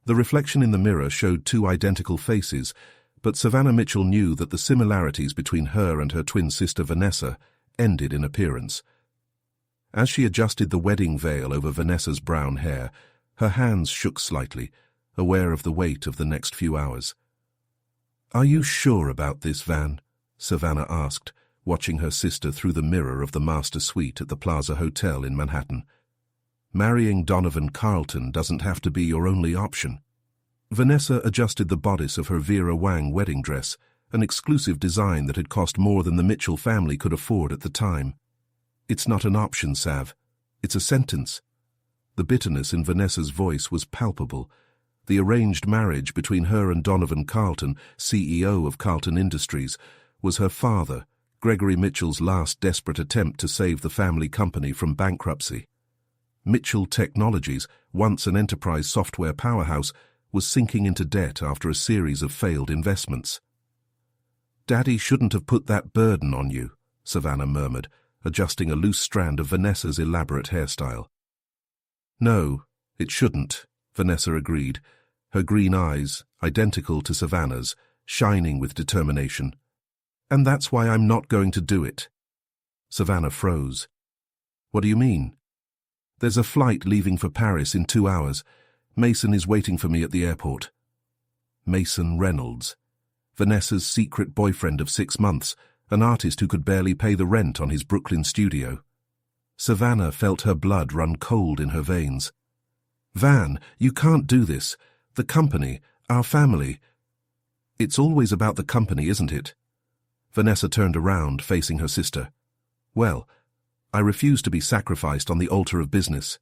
The reflection in the mirror showed two identical faces, but Savannah Mitchell knew that the similarities between her and her twin sister Vanessa ended in appearance. As she adjusted the wedding veil over Vanessa's brown hair, her hands shook slightly, aware of the weight of the next few hours. "Are you sure about this, Van?" Savannah asked, watching her sister through the mirror of the master suite at the Plaza Hotel in Manhattan. "Marrying Donovan Carlton doesn't have to be your only option." Vanessa adjusted the bodice of her Vera Wang wedding dress, an exclusive design that had cost more than the Mitchell family could afford at the time. "It's not an option, Sav. It's a sentence." The bitterness in Vanessa's voice was palpable. The arranged marriage between her and Donovan Carlton, CEO of Carlton Industries, was her father, Gregory Mitchell's last desperate attempt to save the family company from bankruptcy. Mitchell Technologies, once an enterprise software powerhouse, was sinking into debt after a series of failed investments. "Daddy shouldn't have put that burden on you," Savannah murmured, adjusting a loose strand of Vanessa's elaborate hairstyle. "No, it shouldn't," Vanessa agreed, her green eyes, identical to Savannah's, shining with determination. "And that's why I'm not going to do it." Savannah froze. "What do you mean?" "There's a flight leaving for Paris in 2 hours. Mason is waiting for me at the airport." Mason Reynolds, Vanessa's secret boyfriend of 6 months, an artist who could barely pay the rent on his Brooklyn studio. Savannah felt her blood run cold in her veins. "Van, you can't do this. The company, our family." "It's always about the company, isn't it?" Vanessa turned around, facing her sister. "Well, I refuse to be sacrificed on the altar of business.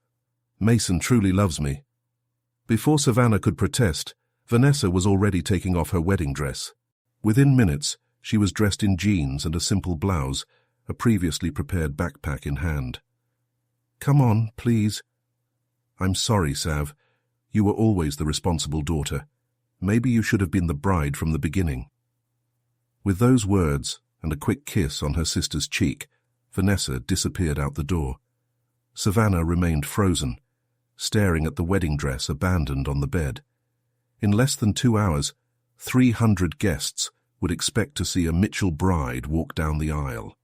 Mason truly loves me." Before Savannah could protest, Vanessa was already taking off her wedding dress. Within minutes, she was dressed in jeans and a simple blouse, a previously prepared backpack in hand. "Come on, please." "I'm sorry, Sav. You were always the responsible daughter. Maybe you should have been the bride from the beginning." With those words and a quick kiss on her sister's cheek, Vanessa disappeared out the door. Savannah remained frozen, staring at the wedding dress abandoned on the bed. In less than 2 hours, 300 guests would expect to see a Mitchell bride walk down the aisle.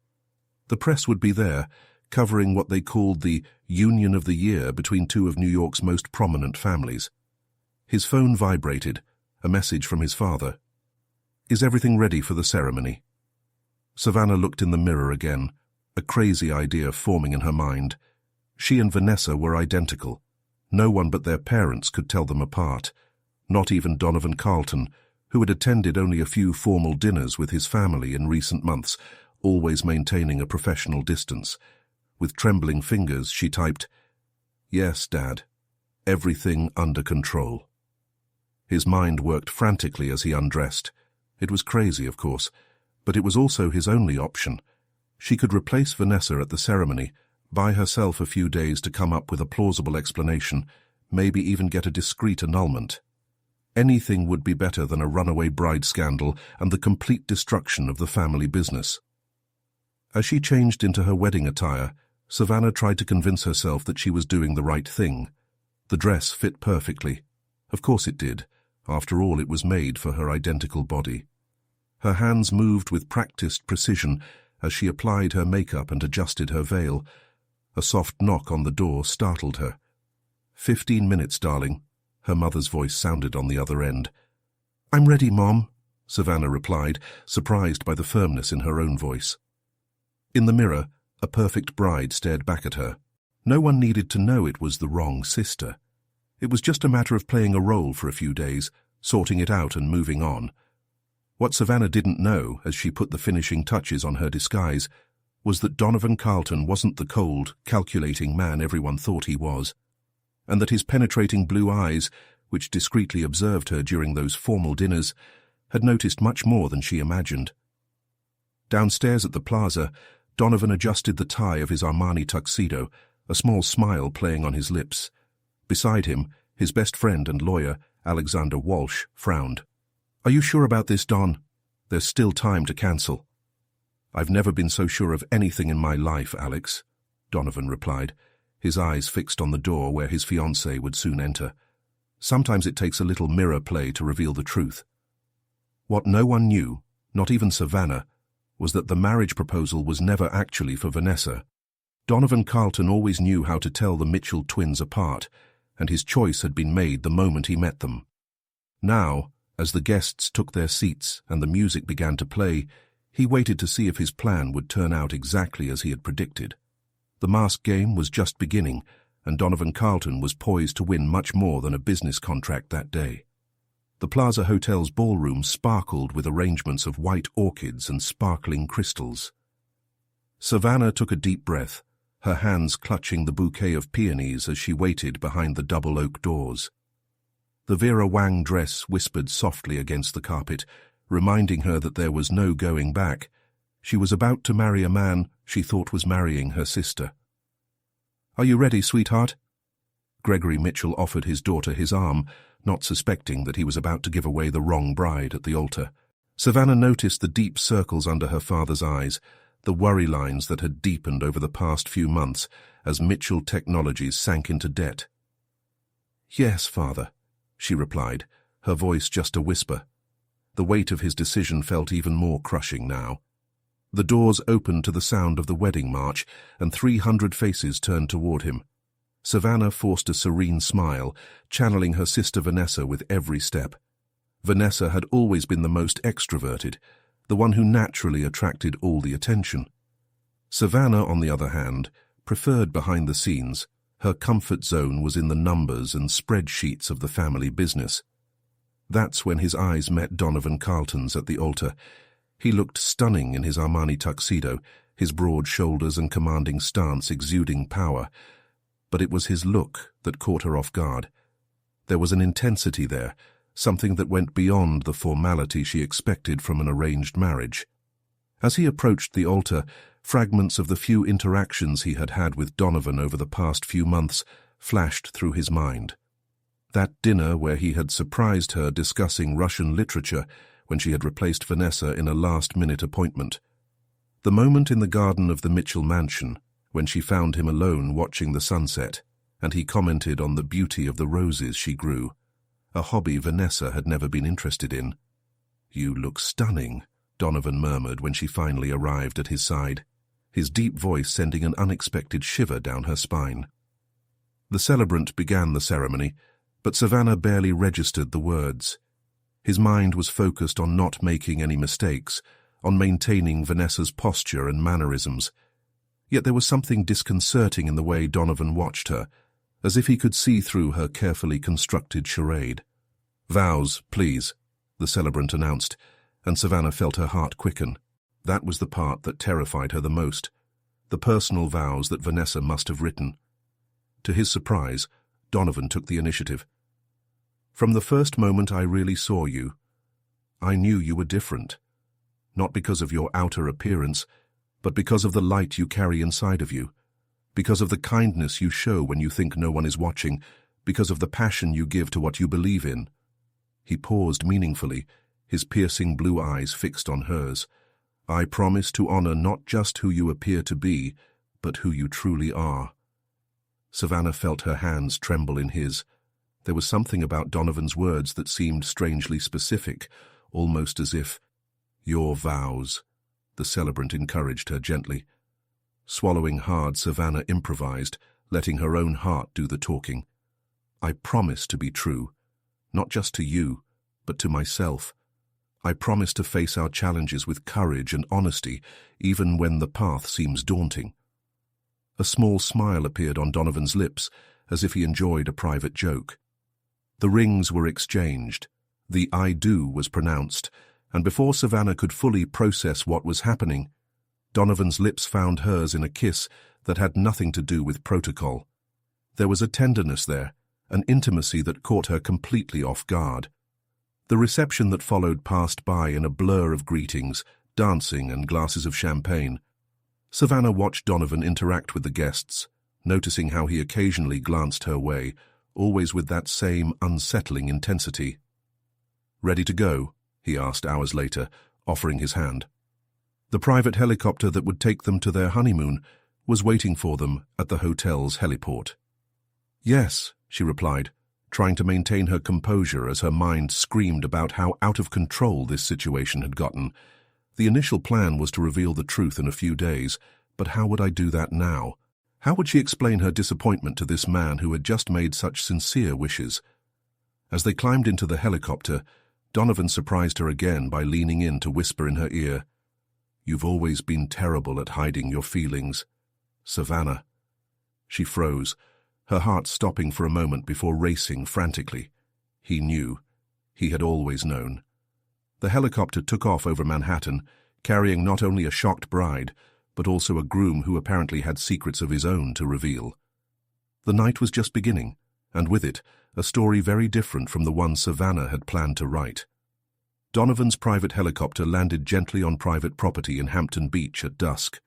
The press would be there, covering what they called the Union of the Year between two of New York's most prominent families. His phone vibrated, a message from his father. "Is everything ready for the ceremony?" Savannah looked in the mirror again, a crazy idea forming in her mind. She and Vanessa were identical. No one but their parents could tell them apart, not even Donovan Carlton, who had attended only a few formal dinners with his family in recent months, always maintaining a professional distance. With trembling fingers, she typed, "Yes, Dad. Everything under control." His mind worked frantically as he undressed. It was crazy, of course, but it was also his only option. She could replace Vanessa at the ceremony, buy herself a few days to come up with a plausible explanation, maybe even get a discreet annulment. Anything would be better than a runaway bride scandal and the complete destruction of the family business. As she changed into her wedding attire, Savannah tried to convince herself that she was doing the right thing. The dress fit perfectly. Of course it did. After all, it was made for her identical body. Her hands moved with practiced precision as she applied her makeup and adjusted her veil. A soft knock on the door startled her. 15 minutes, darling," her mother's voice sounded on the other end. "I'm ready, Mom," Savannah replied, surprised by the firmness in her own voice. In the mirror, a perfect bride stared back at her. No one needed to know it was the wrong sister. It was just a matter of playing a role for a few days, sorting it out and moving on. What Savannah didn't know, as she put the finishing touches on her disguise, was that Donovan Carlton wasn't the cold, calculating man everyone thought he was, and that his penetrating blue eyes, which discreetly observed her during those formal dinners, had noticed much more than she imagined. Downstairs at the plaza, Donovan adjusted the tie of his Armani tuxedo, a small smile playing on his lips. Beside him, his best friend and lawyer, Alexander Walsh, frowned. "Are you sure about this, Don? There's still time to cancel." "I've never been so sure of anything in my life, Alex," Donovan replied, his eyes fixed on the door where his fiancée would soon enter. Sometimes it takes a little mirror play to reveal the truth. What no one knew, not even Savannah, was that the marriage proposal was never actually for Vanessa. Donovan Carlton always knew how to tell the Mitchell twins apart, and his choice had been made the moment he met them. Now, as the guests took their seats and the music began to play, he waited to see if his plan would turn out exactly as he had predicted. The mask game was just beginning, and Donovan Carlton was poised to win much more than a business contract that day. The Plaza Hotel's ballroom sparkled with arrangements of white orchids and sparkling crystals. Savannah took a deep breath, her hands clutching the bouquet of peonies as she waited behind the double oak doors. The Vera Wang dress whispered softly against the carpet, reminding her that there was no going back. She was about to marry a man she thought was marrying her sister. "Are you ready, sweetheart?" Gregory Mitchell offered his daughter his arm, not suspecting that he was about to give away the wrong bride at the altar. Savannah noticed the deep circles under her father's eyes, the worry lines that had deepened over the past few months as Mitchell Technologies sank into debt. "Yes, father," she replied, her voice just a whisper. The weight of his decision felt even more crushing now. The doors opened to the sound of the wedding march, and 300 faces turned toward him. Savannah forced a serene smile, channeling her sister Vanessa with every step. Vanessa had always been the most extroverted, the one who naturally attracted all the attention. Savannah, on the other hand, preferred behind the scenes. Her comfort zone was in the numbers and spreadsheets of the family business. That's when his eyes met Donovan Carlton's at the altar. He looked stunning in his Armani tuxedo, his broad shoulders and commanding stance exuding power. But it was his look that caught her off guard. There was an intensity there, something that went beyond the formality she expected from an arranged marriage. As he approached the altar, fragments of the few interactions he had had with Donovan over the past few months flashed through his mind. That dinner where he had surprised her discussing Russian literature when she had replaced Vanessa in a last-minute appointment. The moment in the garden of the Mitchell mansion, when she found him alone watching the sunset, and he commented on the beauty of the roses she grew, a hobby Vanessa had never been interested in. "You look stunning," Donovan murmured when she finally arrived at his side, his deep voice sending an unexpected shiver down her spine. The celebrant began the ceremony, but Savannah barely registered the words. His mind was focused on not making any mistakes, on maintaining Vanessa's posture and mannerisms. Yet there was something disconcerting in the way Donovan watched her, as if he could see through her carefully constructed charade. "Vows, please," the celebrant announced, and Savannah felt her heart quicken. That was the part that terrified her the most, the personal vows that Vanessa must have written. To his surprise, Donovan took the initiative. "From the first moment I really saw you, I knew you were different. Not because of your outer appearance, but because of the light you carry inside of you, because of the kindness you show when you think no one is watching, because of the passion you give to what you believe in." He paused meaningfully, his piercing blue eyes fixed on hers. "I promise to honor not just who you appear to be, but who you truly are." Savannah felt her hands tremble in his. There was something about Donovan's words that seemed strangely specific, almost as if, "Your vows," the celebrant encouraged her gently. Swallowing hard, Savannah improvised, letting her own heart do the talking. "I promise to be true, not just to you, but to myself. I promise to face our challenges with courage and honesty, even when the path seems daunting." A small smile appeared on Donovan's lips, as if he enjoyed a private joke. The rings were exchanged, the "I do" was pronounced, and before Savannah could fully process what was happening, Donovan's lips found hers in a kiss that had nothing to do with protocol. There was a tenderness there, an intimacy that caught her completely off guard. The reception that followed passed by in a blur of greetings, dancing and glasses of champagne. Savannah watched Donovan interact with the guests, noticing how he occasionally glanced her way, always with that same unsettling intensity. "Ready to go?" he asked hours later, offering his hand. The private helicopter that would take them to their honeymoon was waiting for them at the hotel's heliport. "Yes," she replied, trying to maintain her composure as her mind screamed about how out of control this situation had gotten. The initial plan was to reveal the truth in a few days, but how would I do that now? How would she explain her disappointment to this man who had just made such sincere wishes? As they climbed into the helicopter, Donovan surprised her again by leaning in to whisper in her ear, "You've always been terrible at hiding your feelings, Savannah." She froze, her heart stopping for a moment before racing frantically. He knew. He had always known. The helicopter took off over Manhattan, carrying not only a shocked bride, but also a groom who apparently had secrets of his own to reveal. The night was just beginning, and with it, a story very different from the one Savannah had planned to write. Donovan's private helicopter landed gently on private property in Hampton Beach at dusk.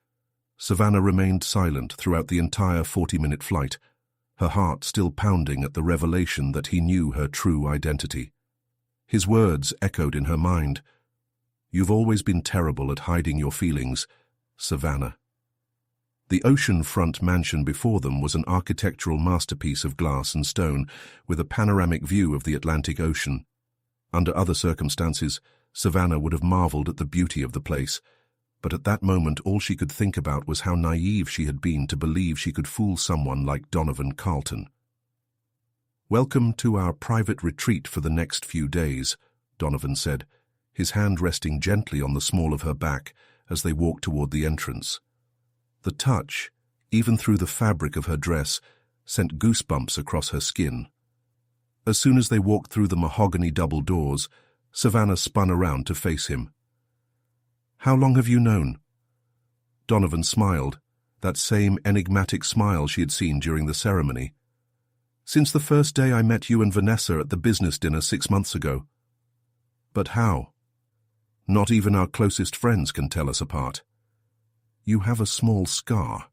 Savannah remained silent throughout the entire 40-minute flight, her heart still pounding at the revelation that he knew her true identity. His words echoed in her mind. "You've always been terrible at hiding your feelings, Savannah." The ocean-front mansion before them was an architectural masterpiece of glass and stone with a panoramic view of the Atlantic Ocean. Under other circumstances, Savannah would have marveled at the beauty of the place, but at that moment all she could think about was how naive she had been to believe she could fool someone like Donovan Carlton. "Welcome to our private retreat for the next few days," Donovan said, his hand resting gently on the small of her back as they walked toward the entrance. The touch, even through the fabric of her dress, sent goosebumps across her skin. As soon as they walked through the mahogany double doors, Savannah spun around to face him. "How long have you known?" Donovan smiled, that same enigmatic smile she had seen during the ceremony. "Since the first day I met you and Vanessa at the business dinner 6 months ago." "But how? Not even our closest friends can tell us apart." "You have a small scar."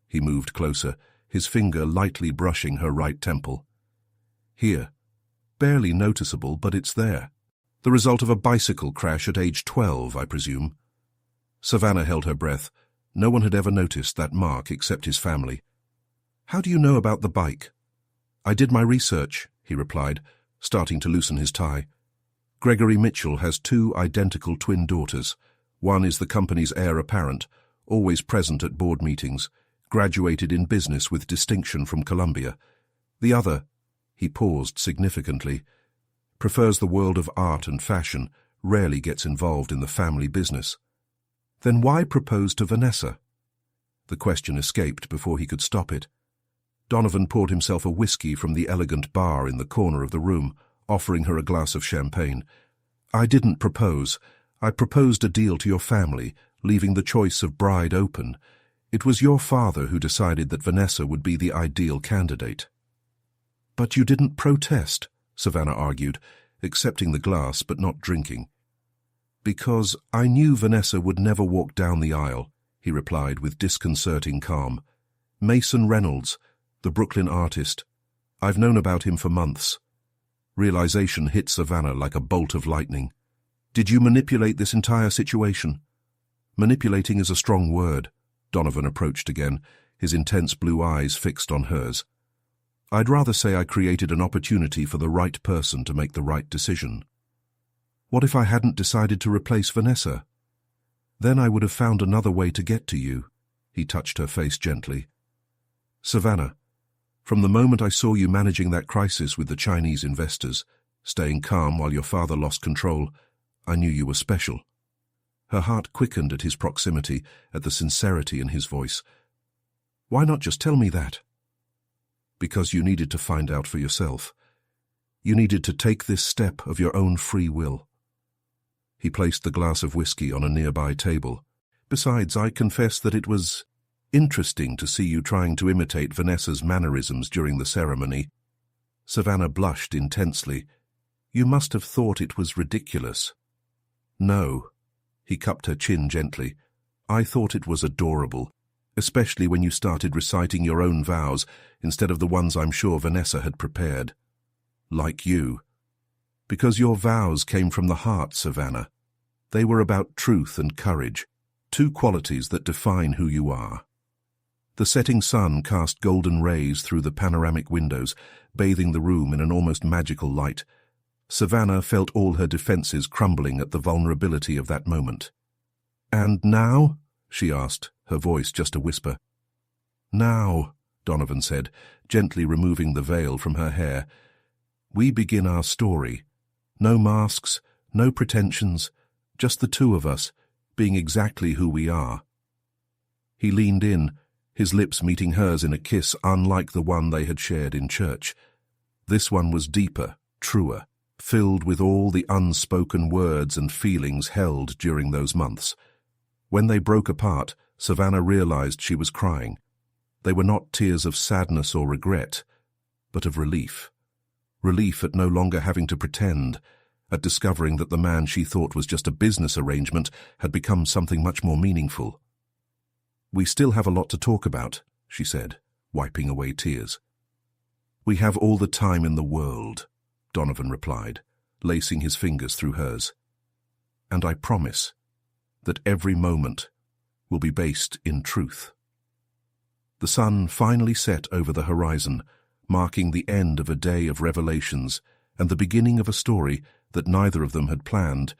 He moved closer, his finger lightly brushing her right temple. "Here. Barely noticeable, but it's there. The result of a bicycle crash at age 12, I presume." Savannah held her breath. No one had ever noticed that mark except his family. "How do you know about the bike?" "I did my research," he replied, starting to loosen his tie. "Gregory Mitchell has 2 identical twin daughters. One is the company's heir apparent, always present at board meetings, graduated in business with distinction from Columbia. The other," he paused significantly, "prefers the world of art and fashion, rarely gets involved in the family business." "Then why propose to Vanessa?" The question escaped before he could stop it. Donovan poured himself a whiskey from the elegant bar in the corner of the room, offering her a glass of champagne. "I didn't propose. I proposed a deal to your family, leaving the choice of bride open. It was your father who decided that Vanessa would be the ideal candidate." "But you didn't protest," Savannah argued, accepting the glass but not drinking. "Because I knew Vanessa would never walk down the aisle," he replied with disconcerting calm. "Mason Reynolds, the Brooklyn artist. I've known about him for months." Realization hit Savannah like a bolt of lightning. "Did you manipulate this entire situation?" "Manipulating is a strong word." Donovan approached again, his intense blue eyes fixed on hers. "I'd rather say I created an opportunity for the right person to make the right decision." "What if I hadn't decided to replace Vanessa?" "Then I would have found another way to get to you." He touched her face gently. "Savannah, from the moment I saw you managing that crisis with the Chinese investors, staying calm while your father lost control, I knew you were special." Her heart quickened at his proximity, at the sincerity in his voice. "Why not just tell me that?" "Because you needed to find out for yourself. You needed to take this step of your own free will." He placed the glass of whiskey on a nearby table. "Besides, I confess that it was interesting to see you trying to imitate Vanessa's mannerisms during the ceremony." Savannah blushed intensely. "You must have thought it was ridiculous." "No." He cupped her chin gently. "I thought it was adorable, especially when you started reciting your own vows instead of the ones I'm sure Vanessa had prepared. Like you. Because your vows came from the heart, Savannah. They were about truth and courage, 2 qualities that define who you are." The setting sun cast golden rays through the panoramic windows, bathing the room in an almost magical light. Savannah felt all her defenses crumbling at the vulnerability of that moment. "And now?" she asked, her voice just a whisper. "Now," Donovan said, gently removing the veil from her hair, "we begin our story. No masks, no pretensions, just the two of us, being exactly who we are." He leaned in, his lips meeting hers in a kiss unlike the one they had shared in church. This one was deeper, truer, filled with all the unspoken words and feelings held during those months. When they broke apart, Savannah realized she was crying. They were not tears of sadness or regret, but of relief. Relief at no longer having to pretend, at discovering that the man she thought was just a business arrangement had become something much more meaningful. "We still have a lot to talk about," she said, wiping away tears. "We have all the time in the world," Donovan replied, lacing his fingers through hers. "And I promise that every moment will be based in truth." The sun finally set over the horizon, marking the end of a day of revelations and the beginning of a story that neither of them had planned,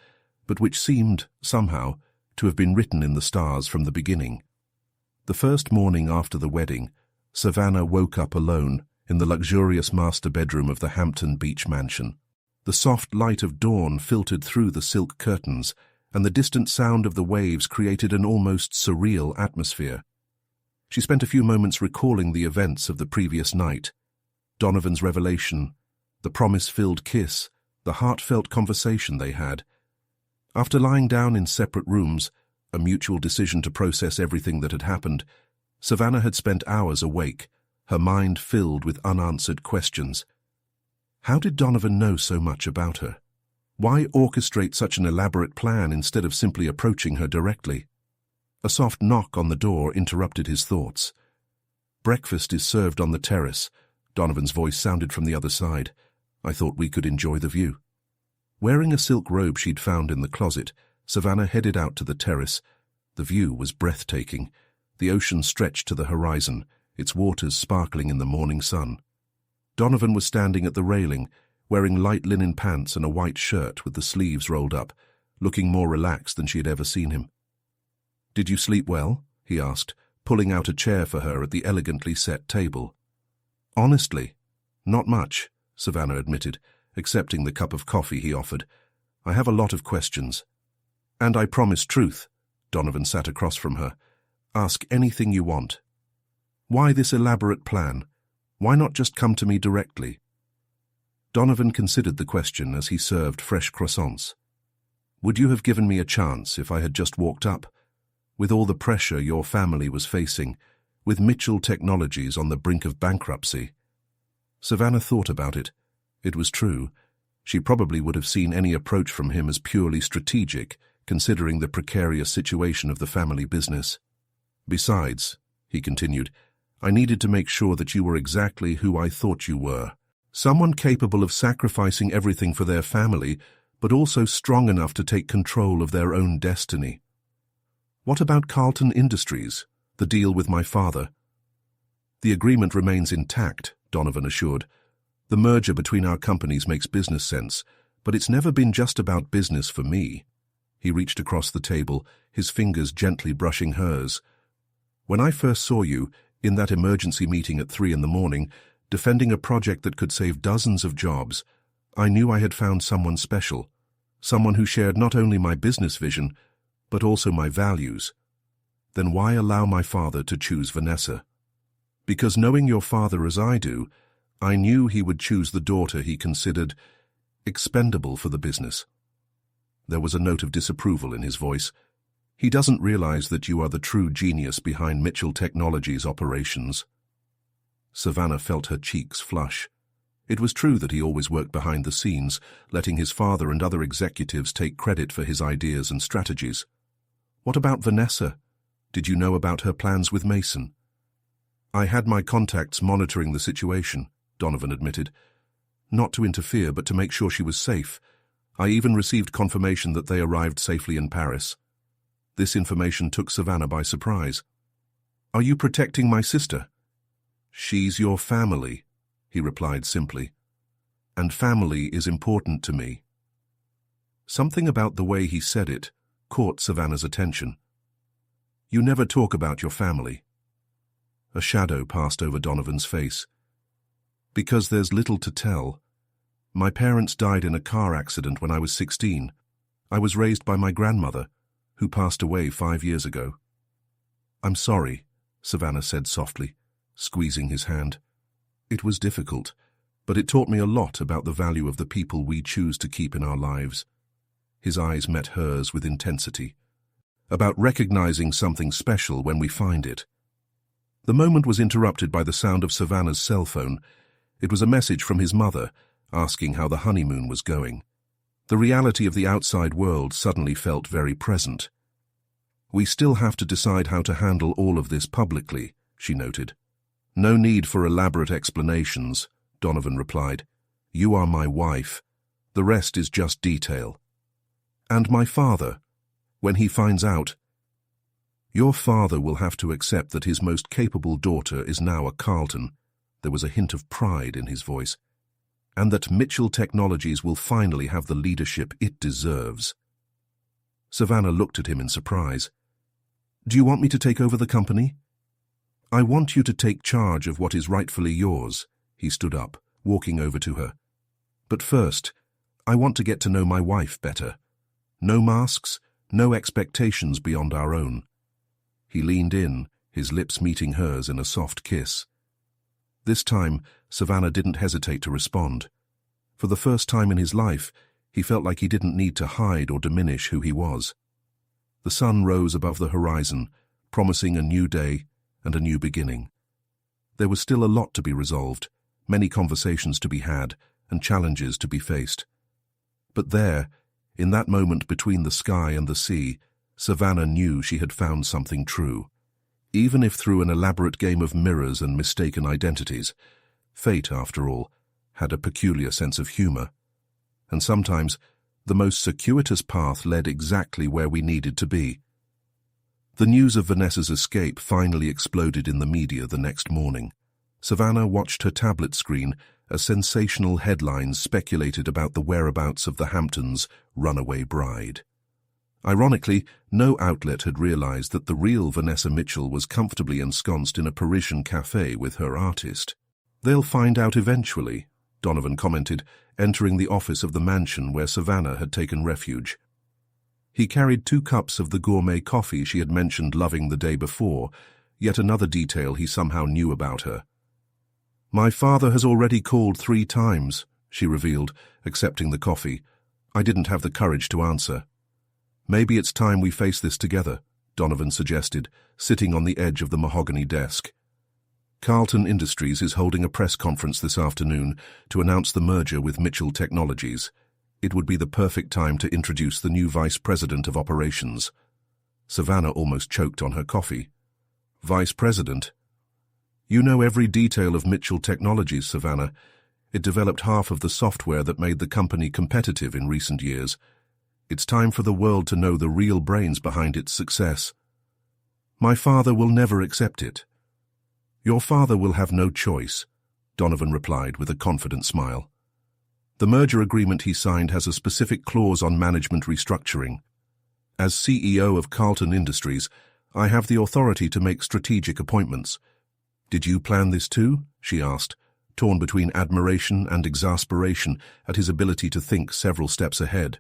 but which seemed, somehow, to have been written in the stars from the beginning. The first morning after the wedding, Savannah woke up alone in the luxurious master bedroom of the Hampton Beach mansion. The soft light of dawn filtered through the silk curtains, and the distant sound of the waves created an almost surreal atmosphere. She spent a few moments recalling the events of the previous night: Donovan's revelation, the promise-filled kiss, the heartfelt conversation they had. After lying down in separate rooms, a mutual decision to process everything that had happened, Savannah had spent hours awake, her mind filled with unanswered questions. How did Donovan know so much about her? Why orchestrate such an elaborate plan instead of simply approaching her directly? A soft knock on the door interrupted his thoughts. "Breakfast is served on the terrace," Donovan's voice sounded from the other side. "I thought we could enjoy the view." Wearing a silk robe she'd found in the closet, Savannah headed out to the terrace. The view was breathtaking. The ocean stretched to the horizon, its waters sparkling in the morning sun. Donovan was standing at the railing, wearing light linen pants and a white shirt with the sleeves rolled up, looking more relaxed than she had ever seen him. "Did you sleep well?" he asked, pulling out a chair for her at the elegantly set table. "Honestly, not much," Savannah admitted, accepting the cup of coffee he offered. "I have a lot of questions." "And I promise truth." Donovan sat across from her. "Ask anything you want." "Why this elaborate plan? Why not just come to me directly?" Donovan considered the question as he served fresh croissants. "Would you have given me a chance if I had just walked up? With all the pressure your family was facing, with Mitchell Technologies on the brink of bankruptcy." Savannah thought about it. It was true. She probably would have seen any approach from him as purely strategic, considering the precarious situation of the family business. "Besides," he continued, "I needed to make sure that you were exactly who I thought you were. Someone capable of sacrificing everything for their family, but also strong enough to take control of their own destiny." "What about Carlton Industries, the deal with my father?" "The agreement remains intact," Donovan assured. "The merger between our companies makes business sense, but it's never been just about business for me." He reached across the table, his fingers gently brushing hers. "When I first saw you, in that emergency meeting at 3 a.m, defending a project that could save dozens of jobs, I knew I had found someone special, someone who shared not only my business vision, but also my values. Then why allow my father to choose Vanessa? Because knowing your father as I do, I knew he would choose the daughter he considered expendable for the business." There was a note of disapproval in his voice. "He doesn't realize that you are the true genius behind Mitchell Technologies' operations." Savannah felt her cheeks flush. It was true that he always worked behind the scenes, letting his father and other executives take credit for his ideas and strategies. "What about Vanessa? Did you know about her plans with Mason?" "I had my contacts monitoring the situation," Donovan admitted. "Not to interfere, but to make sure she was safe. I even received confirmation that they arrived safely in Paris." This information took Savannah by surprise. Are you protecting my sister? She's your family, he replied simply. And family is important to me. Something about the way he said it caught Savannah's attention. You never talk about your family. A shadow passed over Donovan's face. Because there's little to tell. My parents died in a car accident when I was 16. I was raised by my grandmother, who passed away 5 years ago. I'm sorry, Savannah said softly, squeezing his hand. It was difficult, but it taught me a lot about the value of the people we choose to keep in our lives. His eyes met hers with intensity. About recognizing something special when we find it. The moment was interrupted by the sound of Savannah's cell phone. It was a message from his mother, asking how the honeymoon was going. The reality of the outside world suddenly felt very present. We still have to decide how to handle all of this publicly, she noted. No need for elaborate explanations, Donovan replied. You are my wife. The rest is just detail. And my father, when he finds out. Your father will have to accept that his most capable daughter is now a Carlton. There was a hint of pride in his voice. And that Mitchell Technologies will finally have the leadership it deserves. Savannah looked at him in surprise. Do you want me to take over the company? I want you to take charge of what is rightfully yours. He stood up, walking over to her. But first, I want to get to know my wife better. No masks, no expectations beyond our own. He leaned in, his lips meeting hers in a soft kiss. This time, Savannah didn't hesitate to respond. For the first time in his life, he felt like he didn't need to hide or diminish who he was. The sun rose above the horizon, promising a new day and a new beginning. There was still a lot to be resolved, many conversations to be had, and challenges to be faced. But there, in that moment between the sky and the sea, Savannah knew she had found something true. Even if through an elaborate game of mirrors and mistaken identities, fate, after all, had a peculiar sense of humor. And sometimes, the most circuitous path led exactly where we needed to be. The news of Vanessa's escape finally exploded in the media the next morning. Savannah watched her tablet screen as sensational headlines speculated about the whereabouts of the Hamptons' runaway bride. Ironically, no outlet had realized that the real Vanessa Mitchell was comfortably ensconced in a Parisian cafe with her artist. They'll find out eventually, Donovan commented, entering the office of the mansion where Savannah had taken refuge. He carried 2 cups of the gourmet coffee she had mentioned loving the day before, yet another detail he somehow knew about her. My father has already called 3 times, she revealed, accepting the coffee. I didn't have the courage to answer. Maybe it's time we face this together, Donovan suggested, sitting on the edge of the mahogany desk. Carlton Industries is holding a press conference this afternoon to announce the merger with Mitchell Technologies. It would be the perfect time to introduce the new Vice President of Operations. Savannah almost choked on her coffee. Vice President? You know every detail of Mitchell Technologies, Savannah. It developed half of the software that made the company competitive in recent years. It's time for the world to know the real brains behind its success. My father will never accept it. Your father will have no choice, Donovan replied with a confident smile. The merger agreement he signed has a specific clause on management restructuring. As CEO of Carlton Industries, I have the authority to make strategic appointments. Did you plan this too? She asked, torn between admiration and exasperation at his ability to think several steps ahead.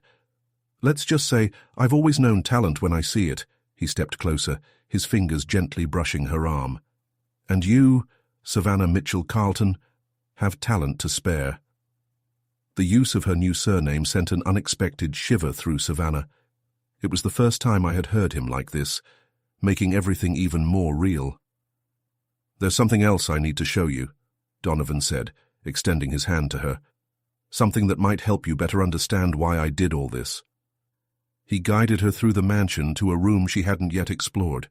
Let's just say I've always known talent when I see it. He stepped closer, his fingers gently brushing her arm. And you, Savannah Mitchell Carlton, have talent to spare. The use of her new surname sent an unexpected shiver through Savannah. It was the first time I had heard him like this, making everything even more real. There's something else I need to show you, Donovan said, extending his hand to her. Something that might help you better understand why I did all this. He guided her through the mansion to a room she hadn't yet explored.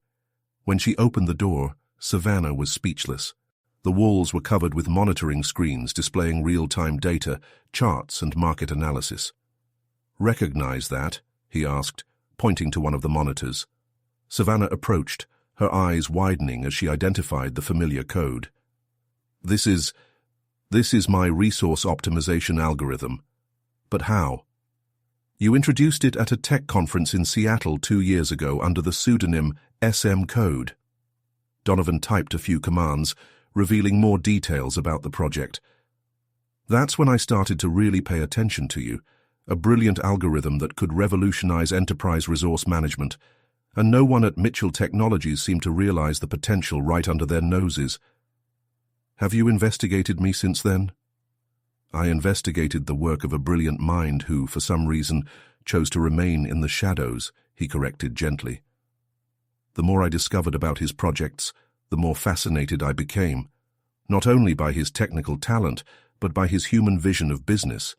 When she opened the door, Savannah was speechless. The walls were covered with monitoring screens displaying real-time data, charts, and market analysis. Recognize that? He asked, pointing to one of the monitors. Savannah approached, her eyes widening as she identified the familiar code. This is my resource optimization algorithm. But how? You introduced it at a tech conference in Seattle 2 years ago under the pseudonym SM Code. Donovan typed a few commands, revealing more details about the project. That's when I started to really pay attention to you, a brilliant algorithm that could revolutionize enterprise resource management, and no one at Mitchell Technologies seemed to realize the potential right under their noses. Have you investigated me since then? I investigated the work of a brilliant mind who, for some reason, chose to remain in the shadows, he corrected gently. The more I discovered about his projects, the more fascinated I became, not only by his technical talent, but by his human vision of business.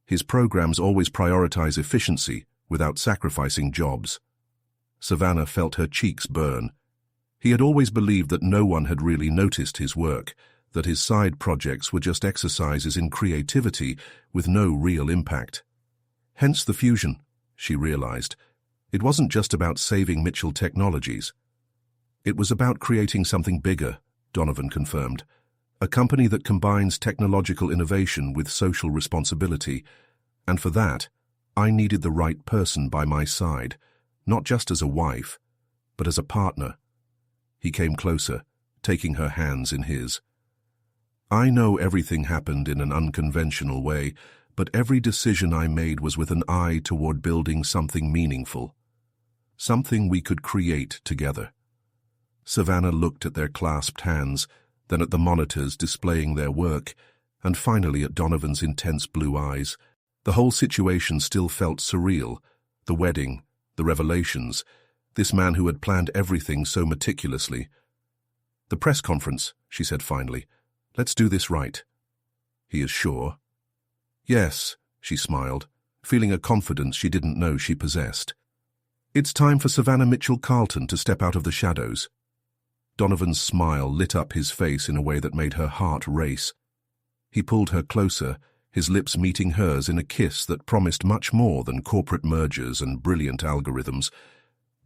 His programs always prioritize efficiency without sacrificing jobs. Savannah felt her cheeks burn. He had always believed that no one had really noticed his work, that his side projects were just exercises in creativity with no real impact. Hence the fusion, she realized. It wasn't just about saving Mitchell Technologies. It was about creating something bigger, Donovan confirmed. A company that combines technological innovation with social responsibility. And for that, I needed the right person by my side, not just as a wife, but as a partner. He came closer, taking her hands in his. I know everything happened in an unconventional way, but every decision I made was with an eye toward building something meaningful. Something we could create together. Savannah looked at their clasped hands, then at the monitors displaying their work, and finally at Donovan's intense blue eyes. The whole situation still felt surreal. The wedding, the revelations, this man who had planned everything so meticulously. The press conference, she said finally. Let's do this right. He is sure? Yes, she smiled, feeling a confidence she didn't know she possessed. It's time for Savannah Mitchell Carlton to step out of the shadows. Donovan's smile lit up his face in a way that made her heart race. He pulled her closer, his lips meeting hers in a kiss that promised much more than corporate mergers and brilliant algorithms.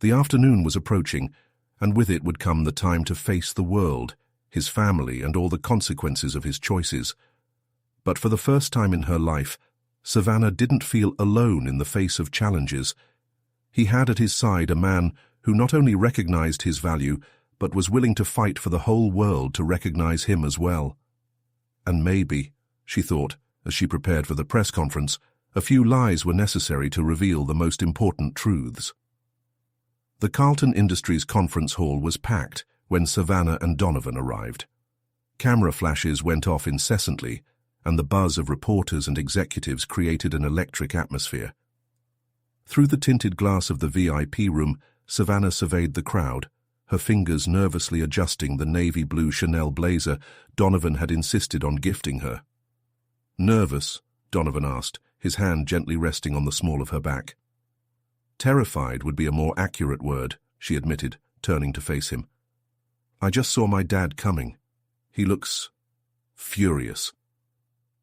The afternoon was approaching, and with it would come the time to face the world, his family, and all the consequences of his choices. But for the first time in her life, Savannah didn't feel alone in the face of challenges. He had at his side a man who not only recognized his value, but was willing to fight for the whole world to recognize him as well. And maybe, she thought, as she prepared for the press conference, a few lies were necessary to reveal the most important truths. The Carlton Industries conference hall was packed when Savannah and Donovan arrived. Camera flashes went off incessantly, and the buzz of reporters and executives created an electric atmosphere. Through the tinted glass of the VIP room, Savannah surveyed the crowd, her fingers nervously adjusting the navy blue Chanel blazer Donovan had insisted on gifting her. Nervous? Donovan asked, his hand gently resting on the small of her back. Terrified would be a more accurate word, she admitted, turning to face him. I just saw my dad coming. He looks furious.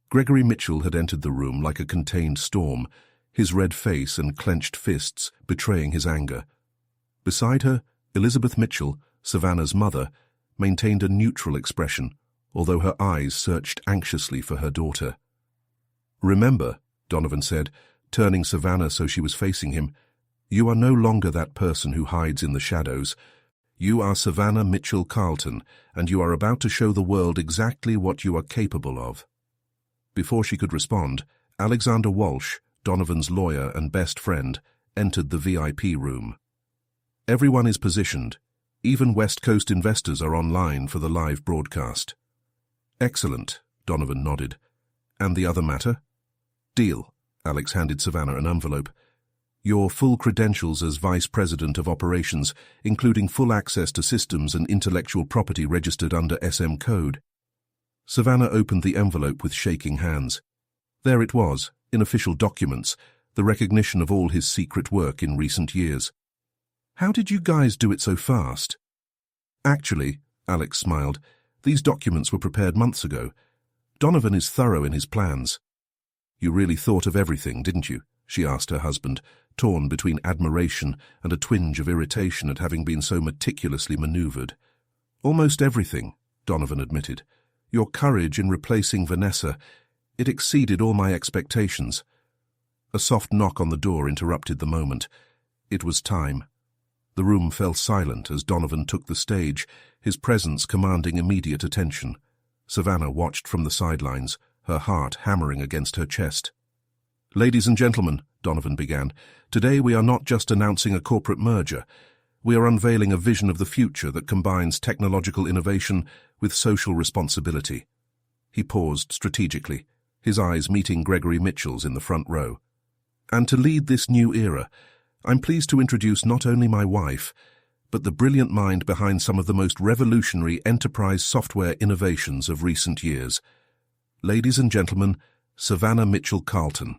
Gregory Mitchell had entered the room like a contained storm, his red face and clenched fists betraying his anger. Beside her, Elizabeth Mitchell, Savannah's mother, maintained a neutral expression, although her eyes searched anxiously for her daughter. Remember, Donovan said, turning Savannah so she was facing him, you are no longer that person who hides in the shadows. You are Savannah Mitchell Carlton, and you are about to show the world exactly what you are capable of. Before she could respond, Alexander Walsh, Donovan's lawyer and best friend, entered the VIP room. Everyone is positioned. Even West Coast investors are online for the live broadcast. Excellent, Donovan nodded. And the other matter? Deal. Alex handed Savannah an envelope. Your full credentials as Vice President of Operations, including full access to systems and intellectual property registered under SM Code. Savannah opened the envelope with shaking hands. There it was, in official documents, the recognition of all his secret work in recent years. How did you guys do it so fast? Actually, Alex smiled, these documents were prepared months ago. Donovan is thorough in his plans. You really thought of everything, didn't you? She asked her husband, torn between admiration and a twinge of irritation at having been so meticulously maneuvered. Almost everything, Donovan admitted. Your courage in replacing Vanessa, it exceeded all my expectations. A soft knock on the door interrupted the moment. It was time. The room fell silent as Donovan took the stage, his presence commanding immediate attention. Savannah watched from the sidelines, her heart hammering against her chest. Ladies and gentlemen, Donovan began, today we are not just announcing a corporate merger. We are unveiling a vision of the future that combines technological innovation with social responsibility. He paused strategically, his eyes meeting Gregory Mitchell's in the front row. And to lead this new era, I'm pleased to introduce not only my wife, but the brilliant mind behind some of the most revolutionary enterprise software innovations of recent years. Ladies and gentlemen, Savannah Mitchell-Carlton.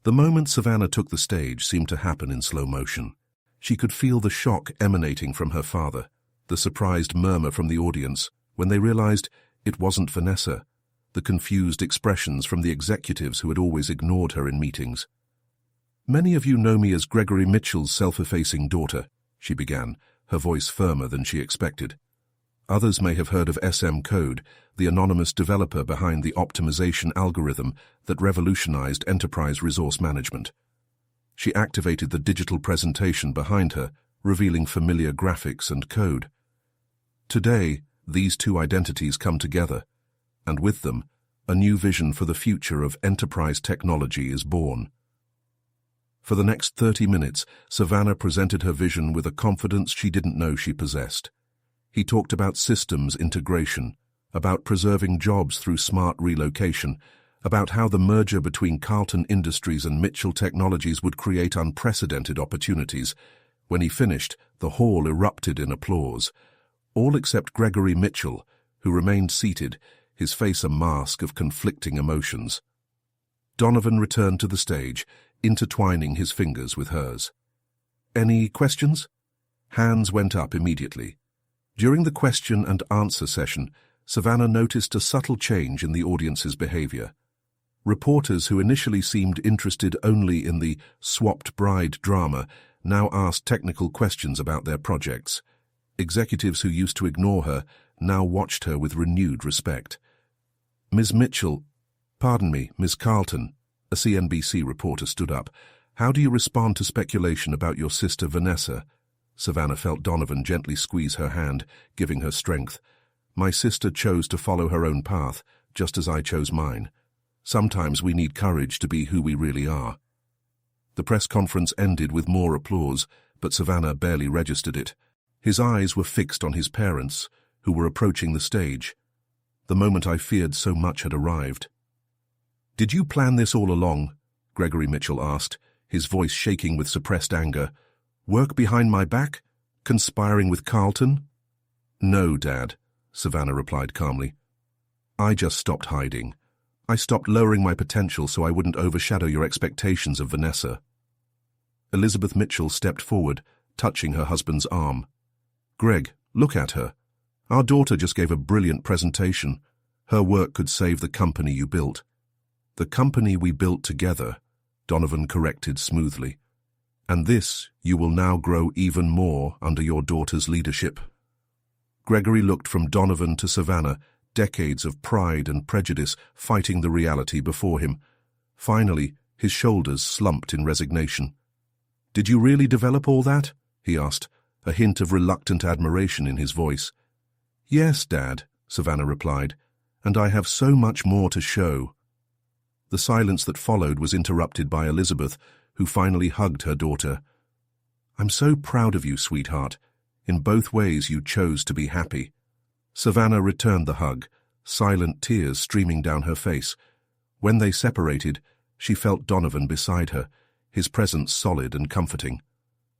The moment Savannah took the stage seemed to happen in slow motion. She could feel the shock emanating from her father, the surprised murmur from the audience when they realized it wasn't Vanessa, the confused expressions from the executives who had always ignored her in meetings. Many of you know me as Gregory Mitchell's self-effacing daughter, she began, her voice firmer than she expected. Others may have heard of SM Code, the anonymous developer behind the optimization algorithm that revolutionized enterprise resource management. She activated the digital presentation behind her, revealing familiar graphics and code. Today, these two identities come together, and with them, a new vision for the future of enterprise technology is born. For the next 30 minutes, Savannah presented her vision with a confidence she didn't know she possessed. He talked about systems integration, about preserving jobs through smart relocation, about how the merger between Carlton Industries and Mitchell Technologies would create unprecedented opportunities. When he finished, the hall erupted in applause, all except Gregory Mitchell, who remained seated, his face a mask of conflicting emotions. Donovan returned to the stage, intertwining his fingers with hers. Any questions? Hands went up immediately. During the question and answer session, Savannah noticed a subtle change in the audience's behavior. Reporters who initially seemed interested only in the swapped bride drama now asked technical questions about their projects. Executives who used to ignore her now watched her with renewed respect. Ms. Mitchell, pardon me, Ms. Carlton, a CNBC reporter stood up. How do you respond to speculation about your sister Vanessa? Savannah felt Donovan gently squeeze her hand, giving her strength. My sister chose to follow her own path, just as I chose mine. Sometimes we need courage to be who we really are. The press conference ended with more applause, but Savannah barely registered it. His eyes were fixed on his parents, who were approaching the stage. The moment I feared so much had arrived. Did you plan this all along? Gregory Mitchell asked, his voice shaking with suppressed anger. Work behind my back? Conspiring with Carlton? No, Dad, Savannah replied calmly. I just stopped hiding. I stopped lowering my potential so I wouldn't overshadow your expectations of Vanessa. Elizabeth Mitchell stepped forward, touching her husband's arm. Greg, look at her. Our daughter just gave a brilliant presentation. Her work could save the company you built. The company we built together, Donovan corrected smoothly. And this you will now grow even more under your daughter's leadership. Gregory looked from Donovan to Savannah, decades of pride and prejudice fighting the reality before him. Finally, his shoulders slumped in resignation. Did you really develop all that? He asked, a hint of reluctant admiration in his voice. Yes, Dad, Savannah replied, and I have so much more to show. The silence that followed was interrupted by Elizabeth, who finally hugged her daughter. I'm so proud of you, sweetheart. In both ways you chose to be happy. Savannah returned the hug, silent tears streaming down her face. When they separated, she felt Donovan beside her, his presence solid and comforting.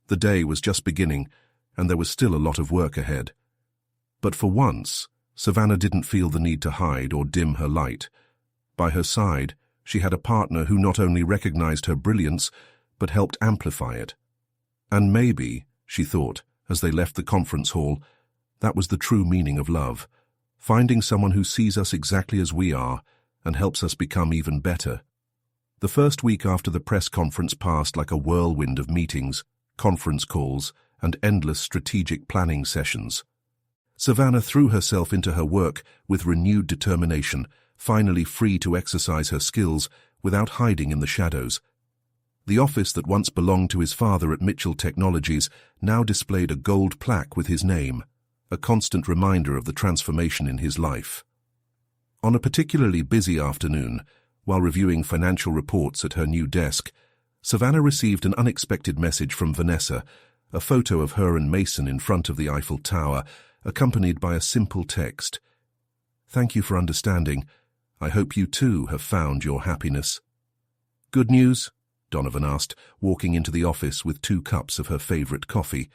The day was just beginning, and there was still a lot of work ahead. But for once, Savannah didn't feel the need to hide or dim her light. By her side, she had a partner who not only recognized her brilliance, but helped amplify it. And maybe, she thought, as they left the conference hall, that was the true meaning of love, finding someone who sees us exactly as we are and helps us become even better. The first week after the press conference passed like a whirlwind of meetings, conference calls, and endless strategic planning sessions. Savannah threw herself into her work with renewed determination, finally free to exercise her skills without hiding in the shadows. The office that once belonged to his father at Mitchell Technologies now displayed a gold plaque with his name, a constant reminder of the transformation in his life. On a particularly busy afternoon, while reviewing financial reports at her new desk, Savannah received an unexpected message from Vanessa, a photo of her and Mason in front of the Eiffel Tower, accompanied by a simple text. "Thank you for understanding. I hope you too have found your happiness." "Good news?" Donovan asked, walking into the office with 2 cups of her favorite coffee.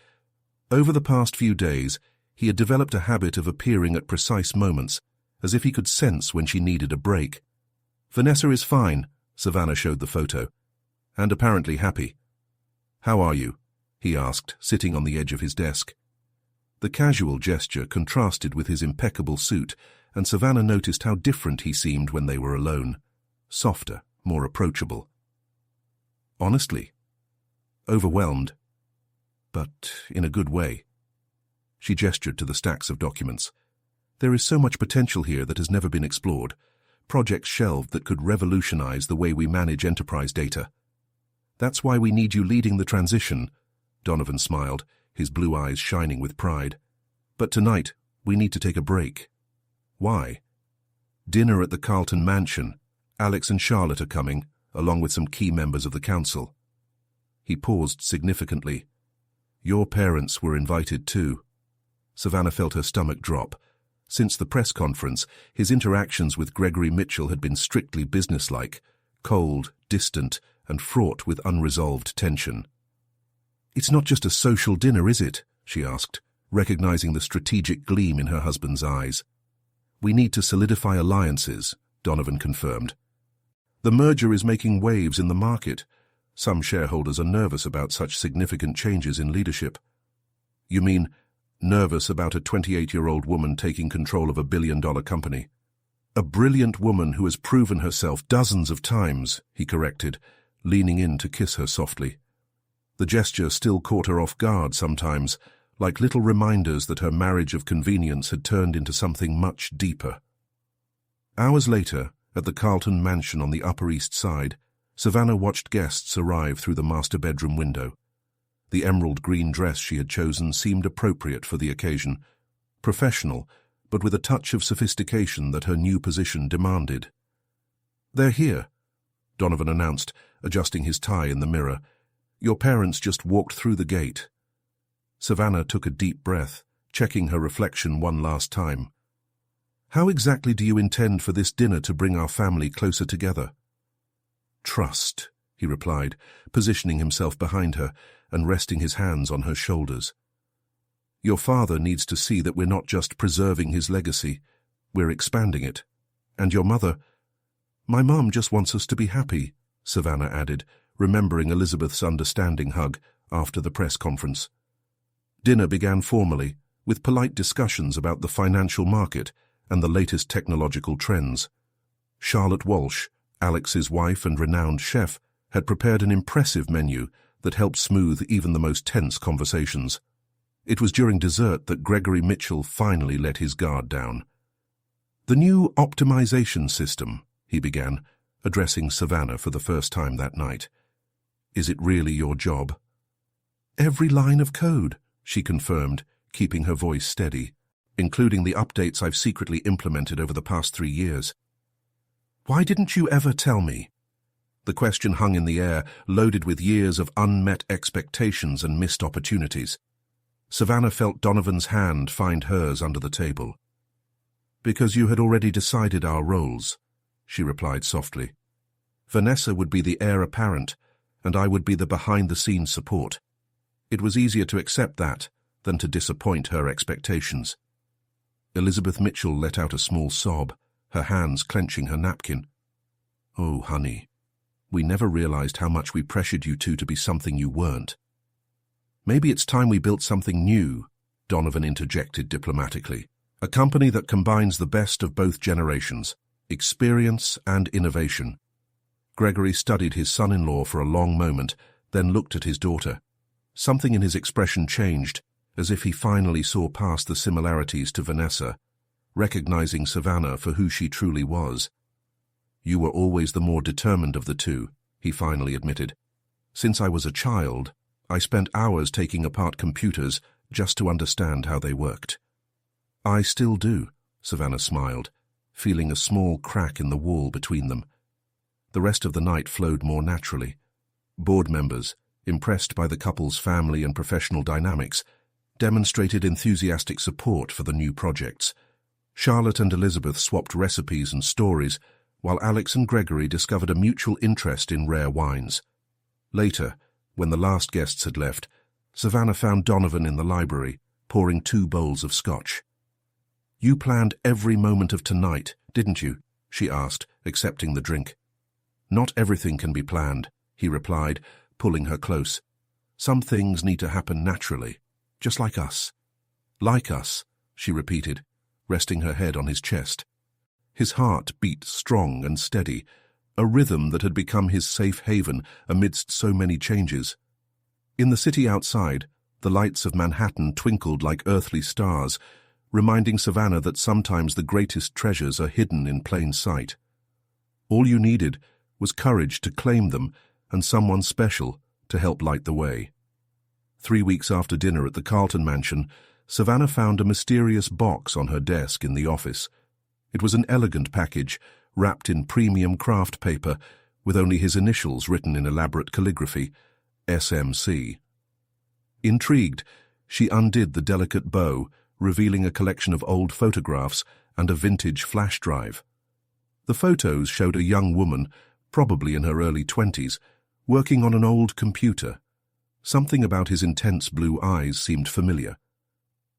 Over the past few days, he had developed a habit of appearing at precise moments, as if he could sense when she needed a break. "Vanessa is fine," Savannah showed the photo, "and apparently happy." "How are you?" he asked, sitting on the edge of his desk. The casual gesture contrasted with his impeccable suit, and Savannah noticed how different he seemed when they were alone. Softer, more approachable. "Honestly, overwhelmed, but in a good way." She gestured to the stacks of documents. "There is so much potential here that has never been explored. Projects shelved that could revolutionize the way we manage enterprise data. That's why we need you leading the transition." Donovan smiled, his blue eyes shining with pride. "But tonight, we need to take a break." "Why?" "Dinner at the Carlton Mansion. Alex and Charlotte are coming, along with some key members of the council." He paused significantly. "Your parents were invited too." Savannah felt her stomach drop. Since the press conference, his interactions with Gregory Mitchell had been strictly businesslike, cold, distant, and fraught with unresolved tension. "It's not just a social dinner, is it?" she asked, recognizing the strategic gleam in her husband's eyes. "We need to solidify alliances," Donovan confirmed. "The merger is making waves in the market. Some shareholders are nervous about such significant changes in leadership." "You mean nervous about a 28-year-old woman taking control of a billion-dollar company?" "A brilliant woman who has proven herself dozens of times," he corrected, leaning in to kiss her softly. The gesture still caught her off guard sometimes, like little reminders that her marriage of convenience had turned into something much deeper. Hours later, at the Carlton Mansion on the Upper East Side, Savannah watched guests arrive through the master bedroom window. The emerald green dress she had chosen seemed appropriate for the occasion, professional, but with a touch of sophistication that her new position demanded. "They're here," Donovan announced, adjusting his tie in the mirror. "Your parents just walked through the gate." Savannah took a deep breath, checking her reflection one last time. "How exactly do you intend for this dinner to bring our family closer together?" "Trust," he replied, positioning himself behind her and resting his hands on her shoulders. "Your father needs to see that we're not just preserving his legacy, we're expanding it. And your mother—" "My mum just wants us to be happy," Savannah added, remembering Elizabeth's understanding hug after the press conference. Dinner began formally, with polite discussions about the financial market and the latest technological trends. Charlotte Walsh, Alex's wife and renowned chef, had prepared an impressive menu that helped smooth even the most tense conversations. It was during dessert that Gregory Mitchell finally let his guard down. "The new optimization system," he began, addressing Savannah for the first time that night. "Is it really your job?" "Every line of code," she confirmed, keeping her voice steady, "including the updates I've secretly implemented over the past 3 years." "Why didn't you ever tell me?" The question hung in the air, loaded with years of unmet expectations and missed opportunities. Savannah felt Donovan's hand find hers under the table. "Because you had already decided our roles," she replied softly. "Vanessa would be the heir apparent, and I would be the behind-the-scenes support. It was easier to accept that than to disappoint her expectations." Elizabeth Mitchell let out a small sob, her hands clenching her napkin. "Oh, honey, we never realized how much we pressured you two to be something you weren't." "Maybe it's time we built something new," Donovan interjected diplomatically. "A company that combines the best of both generations, experience and innovation." Gregory studied his son-in-law for a long moment, then looked at his daughter. Something in his expression changed, as if he finally saw past the similarities to Vanessa, recognizing Savannah for who she truly was. "You were always the more determined of the two," he finally admitted. "Since I was a child, I spent hours taking apart computers just to understand how they worked." "I still do," Savannah smiled, feeling a small crack in the wall between them. The rest of the night flowed more naturally. Board members, impressed by the couple's family and professional dynamics, demonstrated enthusiastic support for the new projects. Charlotte and Elizabeth swapped recipes and stories, while Alex and Gregory discovered a mutual interest in rare wines. Later, when the last guests had left, Savannah found Donovan in the library, pouring 2 bowls of scotch. "You planned every moment of tonight, didn't you?" she asked, accepting the drink. "Not everything can be planned," he replied, pulling her close. "Some things need to happen naturally, just like us." "Like us," she repeated, resting her head on his chest. His heart beat strong and steady, a rhythm that had become his safe haven amidst so many changes. In the city outside, the lights of Manhattan twinkled like earthly stars, reminding Savannah that sometimes the greatest treasures are hidden in plain sight. All you needed was courage to claim them and someone special to help light the way. 3 weeks after dinner at the Carlton mansion, Savannah found a mysterious box on her desk in the office. It was an elegant package, wrapped in premium craft paper, with only his initials written in elaborate calligraphy, SMC. Intrigued, she undid the delicate bow, revealing a collection of old photographs and a vintage flash drive. The photos showed a young woman, probably in her early 20s, working on an old computer. Something about his intense blue eyes seemed familiar.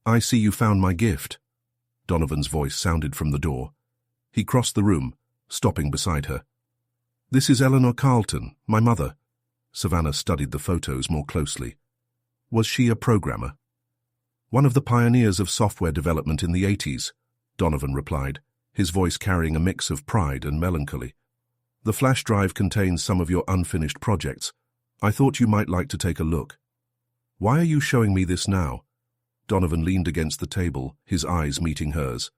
"I see you found my gift." Donovan's voice sounded from the door. He crossed the room, stopping beside her. "This is Eleanor Carlton, my mother." Savannah studied the photos more closely. Was she a programmer? "One of the pioneers of software development in the 80s, Donovan replied, his voice carrying a mix of pride and melancholy. "The flash drive contains some of your unfinished projects. I thought you might like to take a look." "Why are you showing me this now?" Donovan leaned against the table, his eyes meeting hers.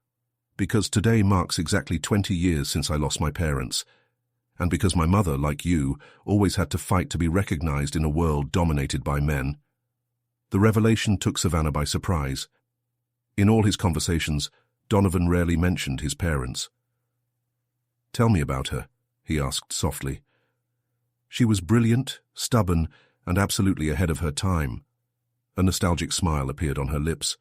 "Because today marks exactly 20 years since I lost my parents, and because my mother, like you, always had to fight to be recognized in a world dominated by men." The revelation took Savannah by surprise. In all his conversations, Donovan rarely mentioned his parents. "Tell me about her," he asked softly. "She was brilliant, stubborn, and absolutely ahead of her time." A nostalgic smile appeared on her lips.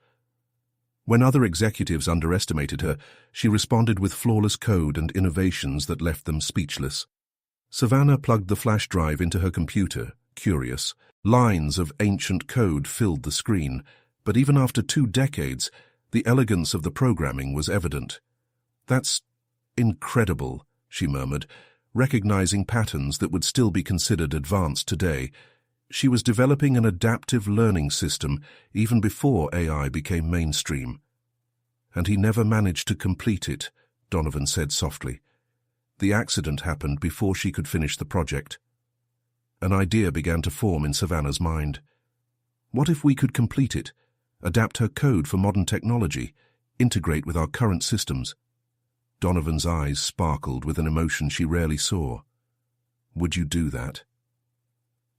When other executives underestimated her, she responded with flawless code and innovations that left them speechless. Savannah plugged the flash drive into her computer, curious. Lines of ancient code filled the screen, but even after 2 decades, the elegance of the programming was evident. "That's incredible," she murmured, recognizing patterns that would still be considered advanced today. She was developing an adaptive learning system even before AI became mainstream. "And he never managed to complete it," Donovan said softly. "The accident happened before she could finish the project." An idea began to form in Savannah's mind. What if we could complete it, adapt her code for modern technology, integrate with our current systems? Donovan's eyes sparkled with an emotion she rarely saw. "Would you do that?"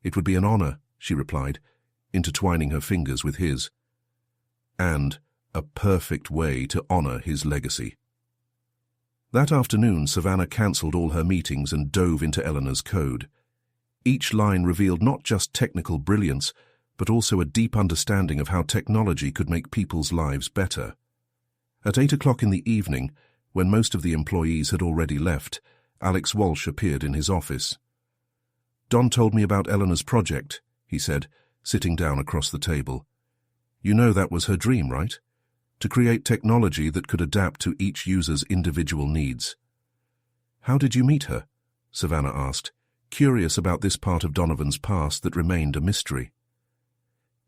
"It would be an honor," she replied, intertwining her fingers with his. "And a perfect way to honor his legacy." That afternoon, Savannah cancelled all her meetings and dove into Eleanor's code. Each line revealed not just technical brilliance, but also a deep understanding of how technology could make people's lives better. At 8 o'clock in the evening, when most of the employees had already left, Alex Walsh appeared in his office. "Don told me about Eleanor's project," he said, sitting down across the table. "You know that was her dream, right? To create technology that could adapt to each user's individual needs." "How did you meet her?" Savannah asked, curious about this part of Donovan's past that remained a mystery.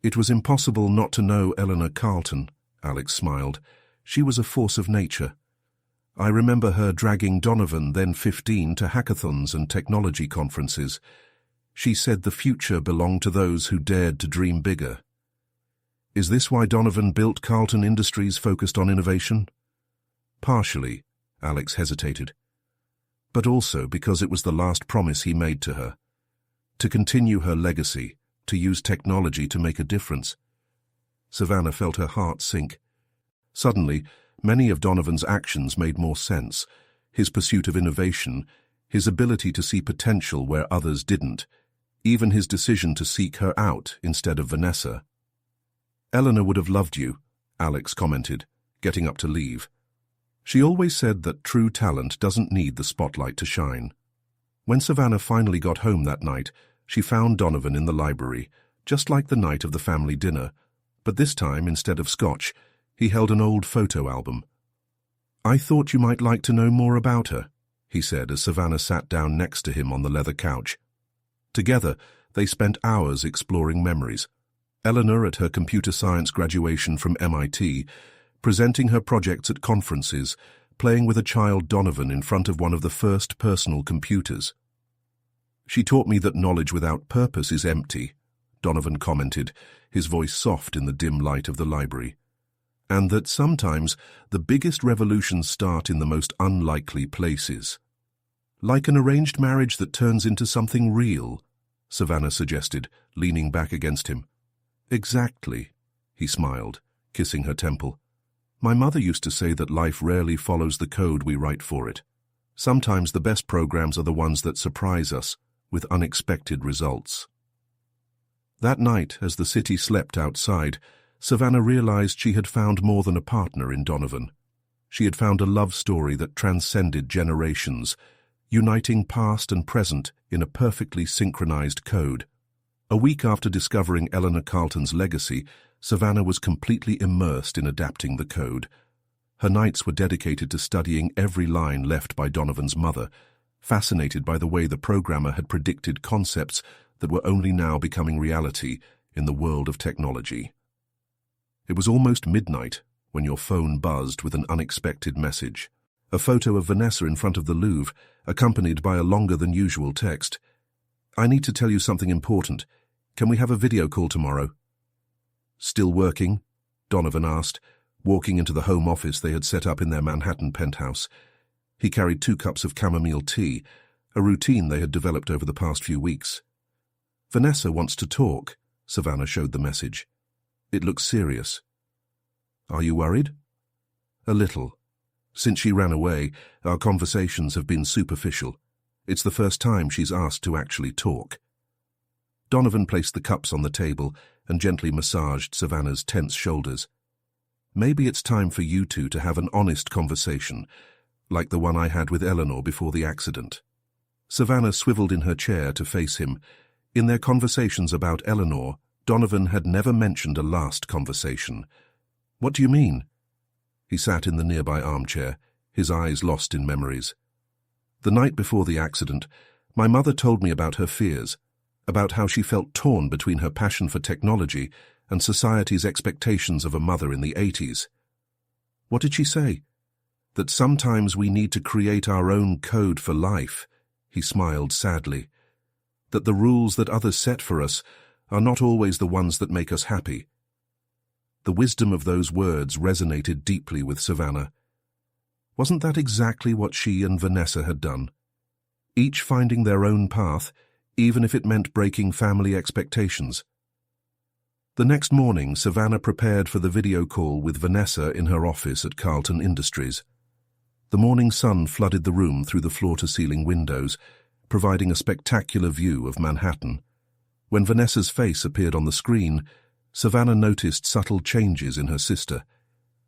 "It was impossible not to know Eleanor Carlton," Alex smiled. "She was a force of nature. I remember her dragging Donovan, then 15, to hackathons and technology conferences. She said the future belonged to those who dared to dream bigger. Is this why Donovan built Carlton Industries focused on innovation? Partially, Alex hesitated. But also because it was the last promise he made to her. To continue her legacy, to use technology to make a difference. Savannah felt her heart sink. Suddenly, many of Donovan's actions made more sense. His pursuit of innovation, his ability to see potential where others didn't, even his decision to seek her out instead of Vanessa. Eleanor would have loved you, Alex commented, getting up to leave. She always said that true talent doesn't need the spotlight to shine. When Savannah finally got home that night, she found Donovan in the library, just like the night of the family dinner, but this time, instead of scotch, he held an old photo album. I thought you might like to know more about her, he said as Savannah sat down next to him on the leather couch. Together, they spent hours exploring memories. Eleanor at her computer science graduation from MIT, presenting her projects at conferences, playing with a child Donovan in front of one of the first personal computers. She taught me that knowledge without purpose is empty, Donovan commented, his voice soft in the dim light of the library. And that sometimes the biggest revolutions start in the most unlikely places. Like an arranged marriage that turns into something real, Savannah suggested, leaning back against him. Exactly, he smiled, kissing her temple. My mother used to say that life rarely follows the code we write for it. Sometimes the best programs are the ones that surprise us with unexpected results. That night, as the city slept outside, Savannah realized she had found more than a partner in Donovan. She had found a love story that transcended generations, uniting past and present in a perfectly synchronized code. A week after discovering Eleanor Carlton's legacy, Savannah was completely immersed in adapting the code. Her nights were dedicated to studying every line left by Donovan's mother, fascinated by the way the programmer had predicted concepts that were only now becoming reality in the world of technology. It was almost midnight when your phone buzzed with an unexpected message. A photo of Vanessa in front of the Louvre, accompanied by a longer-than-usual text. I need to tell you something important. Can we have a video call tomorrow? Still working? Donovan asked, walking into the home office they had set up in their Manhattan penthouse. He carried 2 cups of chamomile tea, a routine they had developed over the past few weeks. Vanessa wants to talk, Savannah showed the message. It looks serious. Are you worried? A little. Since she ran away, our conversations have been superficial. It's the first time she's asked to actually talk. Donovan placed the cups on the table and gently massaged Savannah's tense shoulders. Maybe it's time for you two to have an honest conversation, like the one I had with Eleanor before the accident. Savannah swiveled in her chair to face him. In their conversations about Eleanor, Donovan had never mentioned a last conversation. What do you mean? He sat in the nearby armchair, his eyes lost in memories. The night before the accident, my mother told me about her fears, about how she felt torn between her passion for technology and society's expectations of a mother in the 80s. What did she say? That sometimes we need to create our own code for life, he smiled sadly. That the rules that others set for us are not always the ones that make us happy. The wisdom of those words resonated deeply with Savannah. Wasn't that exactly what she and Vanessa had done? Each finding their own path, even if it meant breaking family expectations. The next morning, Savannah prepared for the video call with Vanessa in her office at Carlton Industries. The morning sun flooded the room through the floor-to-ceiling windows, providing a spectacular view of Manhattan. When Vanessa's face appeared on the screen, Savannah noticed subtle changes in her sister.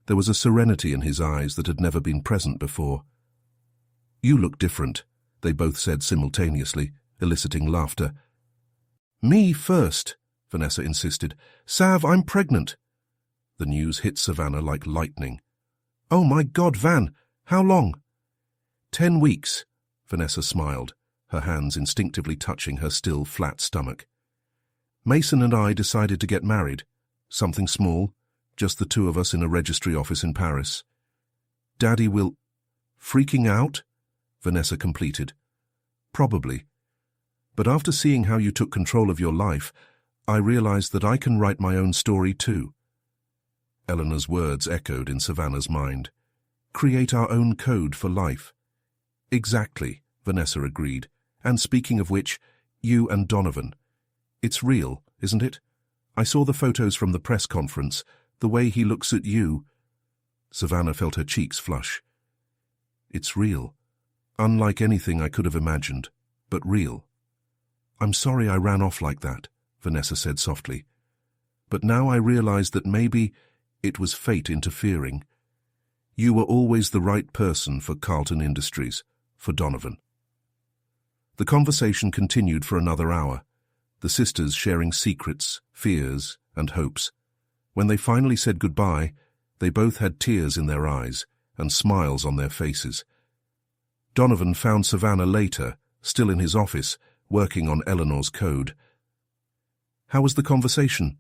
There was a serenity in his eyes that had never been present before. You look different, they both said simultaneously, eliciting laughter. Me first, Vanessa insisted. Sav, I'm pregnant. The news hit Savannah like lightning. Oh my God, Van, how long? 10 weeks, Vanessa smiled, her hands instinctively touching her still flat stomach. Mason and I decided to get married. Something small, just the 2 of us in a registry office in Paris. Daddy will... Freaking out? Vanessa completed. Probably. But after seeing how you took control of your life, I realized that I can write my own story too. Eleanor's words echoed in Savannah's mind. Create our own code for life. Exactly, Vanessa agreed. And speaking of which, you and Donovan. It's real, isn't it? I saw the photos from the press conference, the way he looks at you. Savannah felt her cheeks flush. It's real. Unlike anything I could have imagined, but real. I'm sorry I ran off like that, Vanessa said softly. But now I realize that maybe it was fate interfering. You were always the right person for Carlton Industries, for Donovan. The conversation continued for another hour, the sisters sharing secrets, fears, and hopes. When they finally said goodbye, they both had tears in their eyes and smiles on their faces. Donovan found Savannah later, still in his office, working on Eleanor's code. How was the conversation?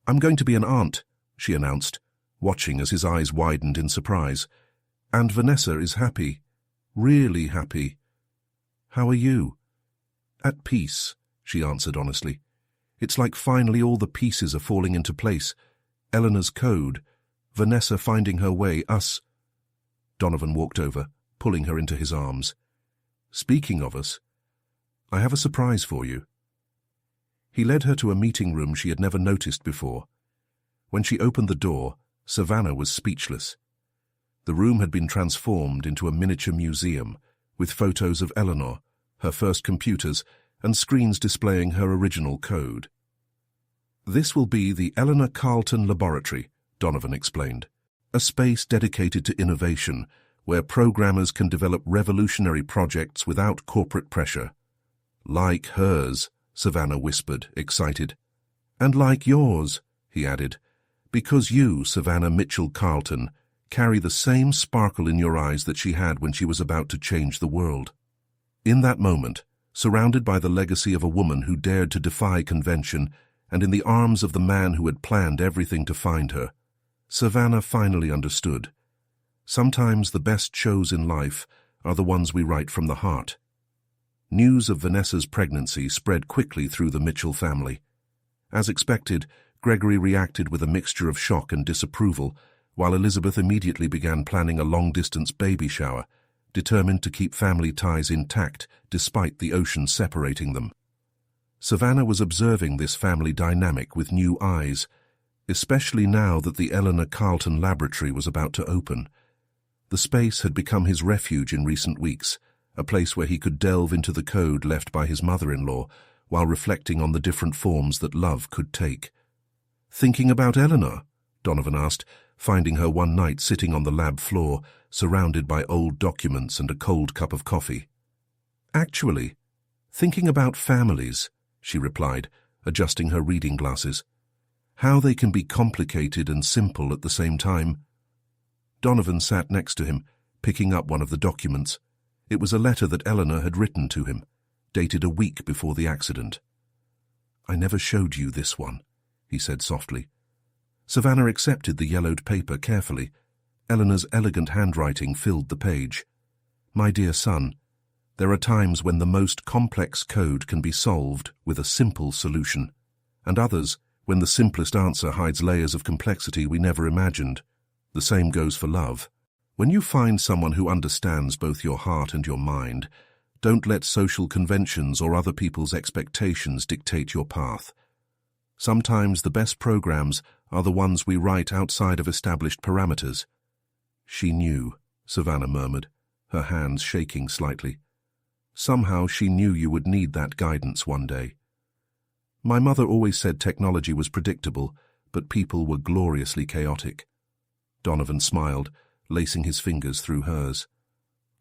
I'm going to be an aunt, she announced, watching as his eyes widened in surprise. And Vanessa is happy, really happy. How are you? At peace, she answered honestly. It's like finally all the pieces are falling into place. Eleanor's code, Vanessa finding her way, us. Donovan walked over, pulling her into his arms. Speaking of us, I have a surprise for you. He led her to a meeting room she had never noticed before. When she opened the door, Savannah was speechless. The room had been transformed into a miniature museum, with photos of Eleanor, her first computers, and screens displaying her original code. This will be the Eleanor Carlton Laboratory, Donovan explained, a space dedicated to innovation, where programmers can develop revolutionary projects without corporate pressure. Like hers, Savannah whispered, excited. And like yours, he added, because you, Savannah Mitchell Carlton, carry the same sparkle in your eyes that she had when she was about to change the world. In that moment, surrounded by the legacy of a woman who dared to defy convention, and in the arms of the man who had planned everything to find her, Savannah finally understood. Sometimes the best shows in life are the ones we write from the heart. News of Vanessa's pregnancy spread quickly through the Mitchell family. As expected, Gregory reacted with a mixture of shock and disapproval, while Elizabeth immediately began planning a long-distance baby shower, determined to keep family ties intact despite the ocean separating them. Savannah was observing this family dynamic with new eyes, especially now that the Eleanor Carlton Laboratory was about to open. The space had become his refuge in recent weeks, a place where he could delve into the code left by his mother-in-law while reflecting on the different forms that love could take. Thinking about Eleanor? Donovan asked, finding her one night sitting on the lab floor, surrounded by old documents and a cold cup of coffee. Actually, thinking about families, she replied, adjusting her reading glasses. How they can be complicated and simple at the same time. Donovan sat next to him, picking up one of the documents. It was a letter that Eleanor had written to him, dated a week before the accident. I never showed you this one, he said softly. Savannah accepted the yellowed paper carefully. Eleanor's elegant handwriting filled the page. My dear son, there are times when the most complex code can be solved with a simple solution, and others when the simplest answer hides layers of complexity we never imagined. The same goes for love. When you find someone who understands both your heart and your mind, don't let social conventions or other people's expectations dictate your path. Sometimes the best programs are the ones we write outside of established parameters. She knew, Savannah murmured, her hands shaking slightly. Somehow she knew you would need that guidance one day. My mother always said technology was predictable, but people were gloriously chaotic. Donovan smiled, lacing his fingers through hers.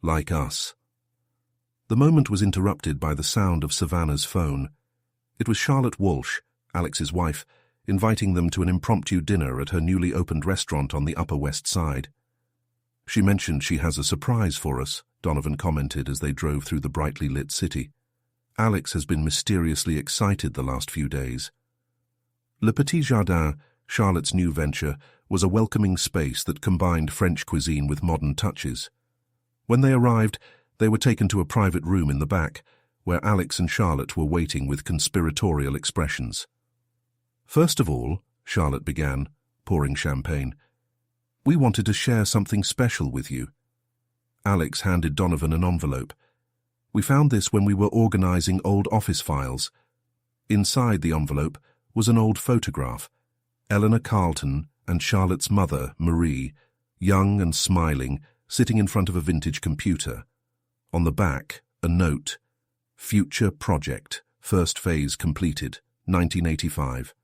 Like us. The moment was interrupted by the sound of Savannah's phone. It was Charlotte Walsh, Alex's wife, inviting them to an impromptu dinner at her newly opened restaurant on the Upper West Side. She mentioned she has a surprise for us, Donovan commented as they drove through the brightly lit city. Alex has been mysteriously excited the last few days. Le Petit Jardin, Charlotte's new venture, was a welcoming space that combined French cuisine with modern touches. When they arrived, they were taken to a private room in the back, where Alex and Charlotte were waiting with conspiratorial expressions. "First of all," Charlotte began, pouring champagne, "we wanted to share something special with you." Alex handed Donovan an envelope. "We found this when we were organizing old office files." Inside the envelope was an old photograph, Eleanor Carlton and Charlotte's mother, Marie, young and smiling, sitting in front of a vintage computer. On the back, a note, "Future Project, First Phase Completed, 1985.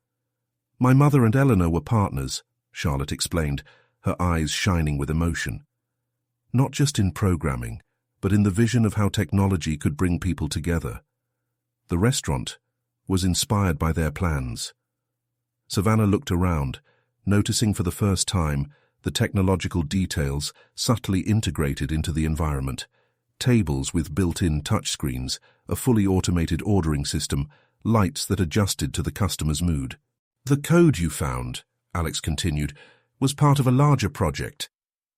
"My mother and Eleanor were partners," Charlotte explained, her eyes shining with emotion. "Not just in programming, but in the vision of how technology could bring people together. The restaurant was inspired by their plans." Savannah looked around, noticing for the first time the technological details subtly integrated into the environment. Tables with built-in touchscreens, a fully automated ordering system, lights that adjusted to the customer's mood. "The code you found," Alex continued, "was part of a larger project.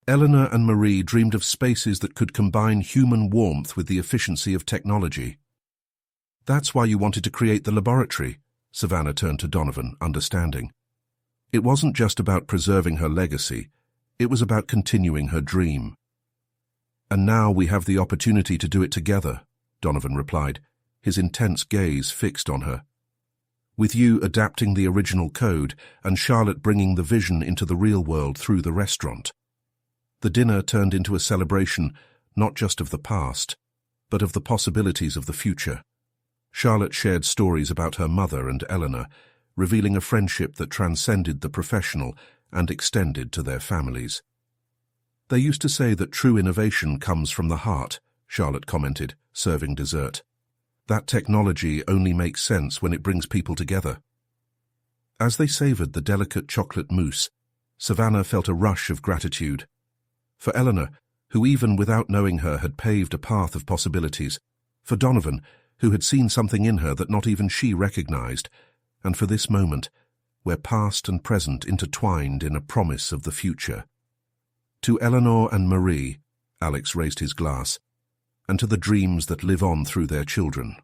Eleanor and Marie dreamed of spaces that could combine human warmth with the efficiency of technology." "That's why you wanted to create the laboratory," Savannah turned to Donovan, understanding. "It wasn't just about preserving her legacy, it was about continuing her dream." "And now we have the opportunity to do it together," Donovan replied, his intense gaze fixed on her. "With you adapting the original code and Charlotte bringing the vision into the real world through the restaurant." The dinner turned into a celebration not just of the past, but of the possibilities of the future. Charlotte shared stories about her mother and Eleanor, revealing a friendship that transcended the professional and extended to their families. "They used to say that true innovation comes from the heart," Charlotte commented, serving dessert. "That technology only makes sense when it brings people together." As they savored the delicate chocolate mousse, Savannah felt a rush of gratitude. For Eleanor, who even without knowing her had paved a path of possibilities, for Donovan, who had seen something in her that not even she recognized, and for this moment, where past and present intertwined in a promise of the future. "To Eleanor and Marie," Alex raised his glass, "and to the dreams that live on through their children."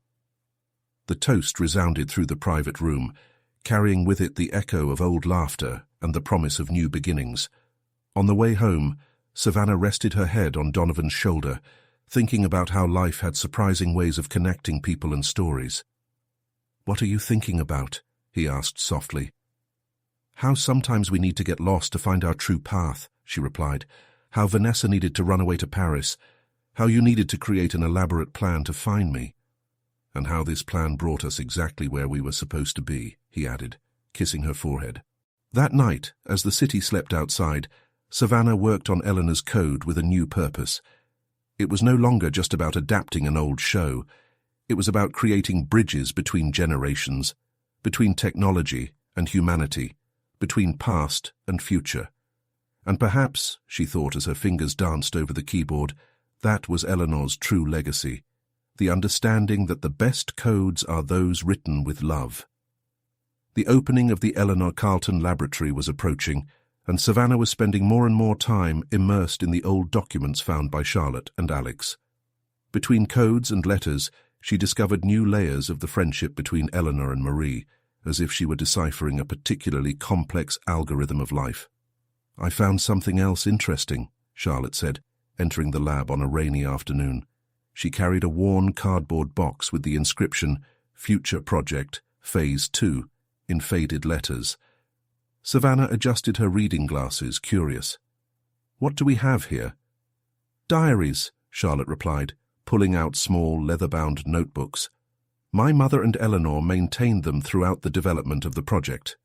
The toast resounded through the private room, carrying with it the echo of old laughter and the promise of new beginnings. On the way home, Savannah rested her head on Donovan's shoulder, thinking about how life had surprising ways of connecting people and stories. "What are you thinking about?" he asked softly. "How sometimes we need to get lost to find our true path," she replied. "How Vanessa needed to run away to Paris. How you needed to create an elaborate plan to find me. And how this plan brought us exactly where we were supposed to be," he added, kissing her forehead. That night, as the city slept outside, Savannah worked on Eleanor's code with a new purpose. It was no longer just about adapting an old show. It was about creating bridges between generations, between technology and humanity, between past and future. And perhaps, she thought as her fingers danced over the keyboard, that was Eleanor's true legacy, the understanding that the best codes are those written with love. The opening of the Eleanor Carlton laboratory was approaching, and Savannah was spending more and more time immersed in the old documents found by Charlotte and Alex. Between codes and letters, she discovered new layers of the friendship between Eleanor and Marie, as if she were deciphering a particularly complex algorithm of life. "I found something else interesting," Charlotte said, entering the lab on a rainy afternoon. She carried a worn cardboard box with the inscription, "Future Project, Phase 2, in faded letters. Savannah adjusted her reading glasses, curious. "What do we have here?" "Diaries," Charlotte replied, pulling out small, leather-bound notebooks. "My mother and Eleanor maintained them throughout the development of the project.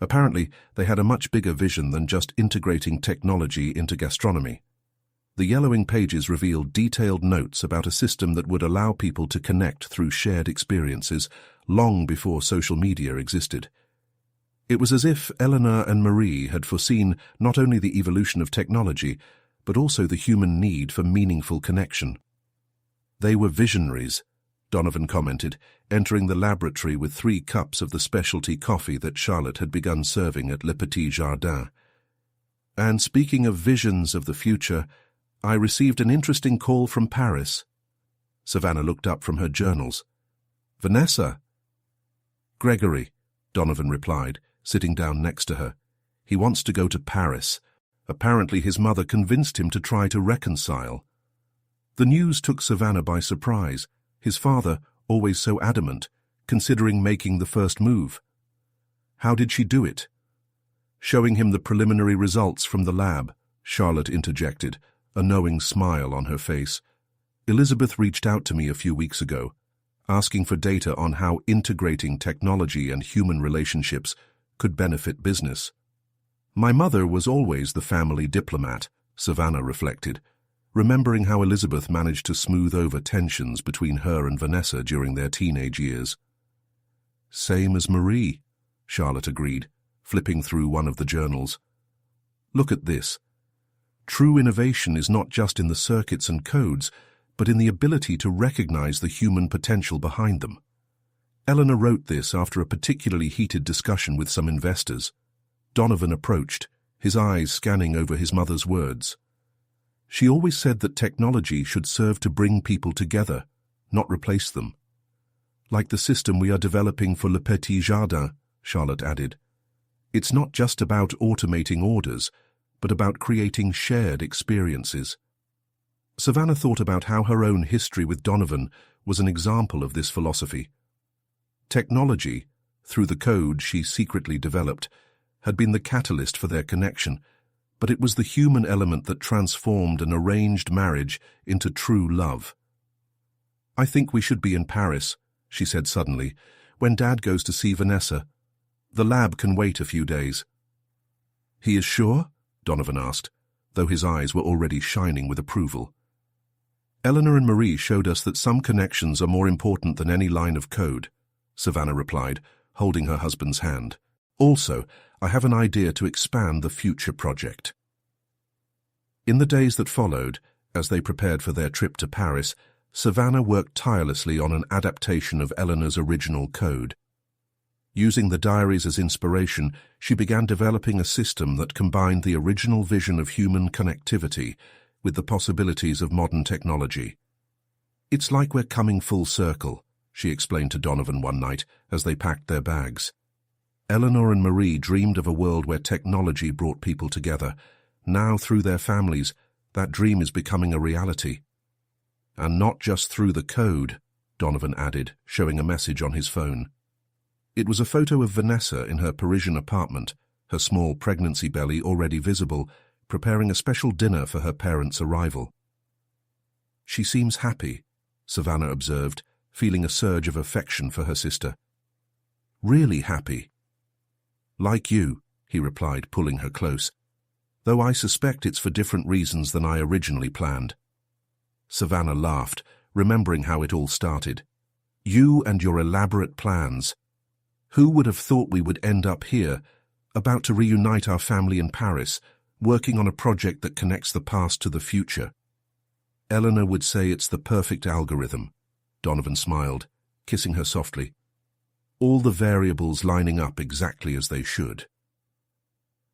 Apparently, they had a much bigger vision than just integrating technology into gastronomy. The yellowing pages revealed detailed notes about a system that would allow people to connect through shared experiences long before social media existed. It was as if Eleanor and Marie had foreseen not only the evolution of technology, but also the human need for meaningful connection. "They were visionaries," Donovan commented, entering the laboratory with 3 cups of the specialty coffee that Charlotte had begun serving at Le Petit Jardin. "And speaking of visions of the future, I received an interesting call from Paris. Savannah looked up from her journals. Vanessa? Gregory, Donovan replied, sitting down next to her. He wants to go to Paris. Apparently his mother convinced him to try to reconcile. The news took Savannah by surprise, his father, always so adamant, considering making the first move. How did she do it? Showing him the preliminary results from the lab, Charlotte interjected, a knowing smile on her face. Elizabeth reached out to me a few weeks ago, asking for data on how integrating technology and human relationships could benefit business. My mother was always the family diplomat, Savannah reflected, remembering how Elizabeth managed to smooth over tensions between her and Vanessa during their teenage years. Same as Marie, Charlotte agreed, flipping through one of the journals. Look at this. True innovation is not just in the circuits and codes, but in the ability to recognize the human potential behind them. Eleanor wrote this after a particularly heated discussion with some investors. Donovan approached, his eyes scanning over his mother's words. She always said that technology should serve to bring people together, not replace them. Like the system we are developing for Le Petit Jardin, Charlotte added. It's not just about automating orders, but about creating shared experiences. Savannah thought about how her own history with Donovan was an example of this philosophy. Technology, through the code she secretly developed, had been the catalyst for their connection, but it was the human element that transformed an arranged marriage into true love. I think we should be in Paris, she said suddenly, when Dad goes to see Vanessa. The lab can wait a few days. He is sure? Donovan asked, though his eyes were already shining with approval. Eleanor and Marie showed us that some connections are more important than any line of code, Savannah replied, holding her husband's hand. Also, I have an idea to expand the future project. In the days that followed, as they prepared for their trip to Paris, Savannah worked tirelessly on an adaptation of Eleanor's original code. Using the diaries as inspiration, she began developing a system that combined the original vision of human connectivity with the possibilities of modern technology. It's like we're coming full circle, she explained to Donovan one night as they packed their bags. Eleanor and Marie dreamed of a world where technology brought people together. Now, through their families, that dream is becoming a reality. And not just through the code, Donovan added, showing a message on his phone. It was a photo of Vanessa in her Parisian apartment, her small pregnancy belly already visible, preparing a special dinner for her parents' arrival. She seems happy, Savannah observed, feeling a surge of affection for her sister. Really happy. Like you, he replied, pulling her close, though I suspect it's for different reasons than I originally planned. Savannah laughed, remembering how it all started. You and your elaborate plans. Who would have thought we would end up here, about to reunite our family in Paris, working on a project that connects the past to the future? Eleanor would say it's the perfect algorithm. Donovan smiled, kissing her softly. All the variables lining up exactly as they should.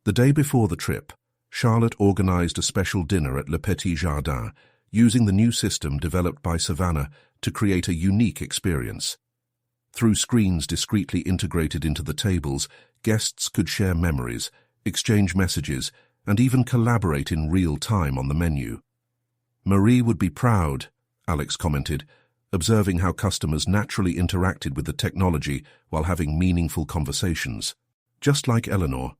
The day before the trip, Charlotte organized a special dinner at Le Petit Jardin, using the new system developed by Savannah to create a unique experience. Through screens discreetly integrated into the tables, guests could share memories, exchange messages, and even collaborate in real time on the menu. Marie would be proud, Alex commented, observing how customers naturally interacted with the technology while having meaningful conversations. Just like Eleanor.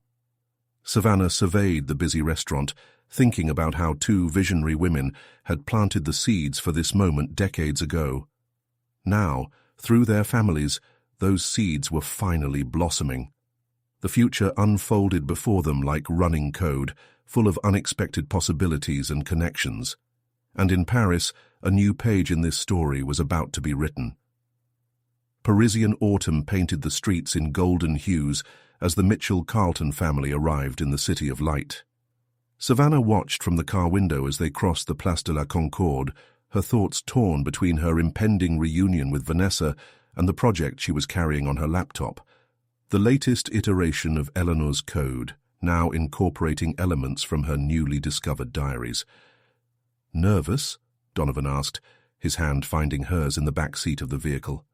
Savannah surveyed the busy restaurant, thinking about how two visionary women had planted the seeds for this moment decades ago. Now, through their families, those seeds were finally blossoming. The future unfolded before them like running code, full of unexpected possibilities and connections. And in Paris, a new page in this story was about to be written. Parisian autumn painted the streets in golden hues as the Mitchell-Carlton family arrived in the City of Light. Savannah watched from the car window as they crossed the Place de la Concorde, her thoughts torn between her impending reunion with Vanessa and the project she was carrying on her laptop, the latest iteration of Eleanor's code, now incorporating elements from her newly discovered diaries. Nervous? Donovan asked, his hand finding hers in the back seat of the vehicle.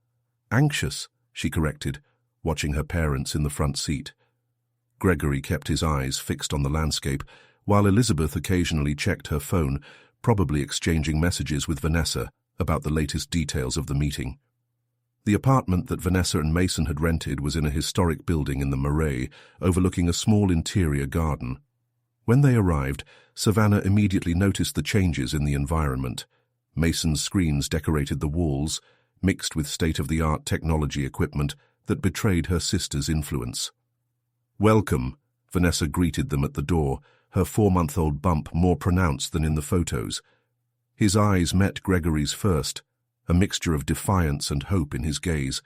Anxious, she corrected, watching her parents in the front seat. Gregory kept his eyes fixed on the landscape, while Elizabeth occasionally checked her phone, probably exchanging messages with Vanessa about the latest details of the meeting. The apartment that Vanessa and Mason had rented was in a historic building in the Marais, overlooking a small interior garden. When they arrived, Savannah immediately noticed the changes in the environment. Mason's screens decorated the walls, mixed with state-of-the-art technology equipment that betrayed her sister's influence. "Welcome," Vanessa greeted them at the door, her 4-month-old bump more pronounced than in the photos. His eyes met Gregory's first, a mixture of defiance and hope in his gaze.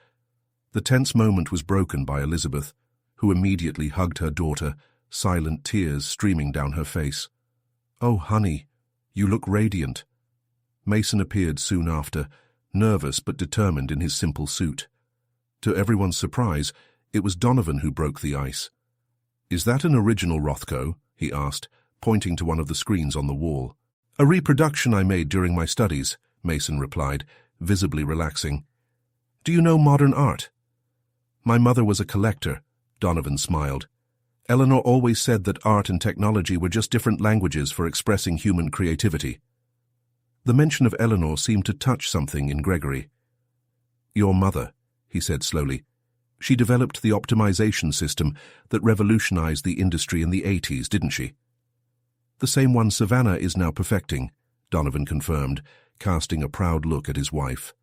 The tense moment was broken by Elizabeth, who immediately hugged her daughter, silent tears streaming down her face. "Oh, honey, you look radiant." Mason appeared soon after, nervous but determined in his simple suit. To everyone's surprise, it was Donovan who broke the ice. "Is that an original Rothko?" he asked, pointing to one of the screens on the wall. "A reproduction I made during my studies," Mason replied, visibly relaxing. "Do you know modern art?" "My mother was a collector," Donovan smiled. "Eleanor always said that art and technology were just different languages for expressing human creativity." The mention of Eleanor seemed to touch something in Gregory. "Your mother," he said slowly. "She developed the optimization system that revolutionized the industry in the 80s, didn't she?" "The same one Savannah is now perfecting," Donovan confirmed, casting a proud look at his wife.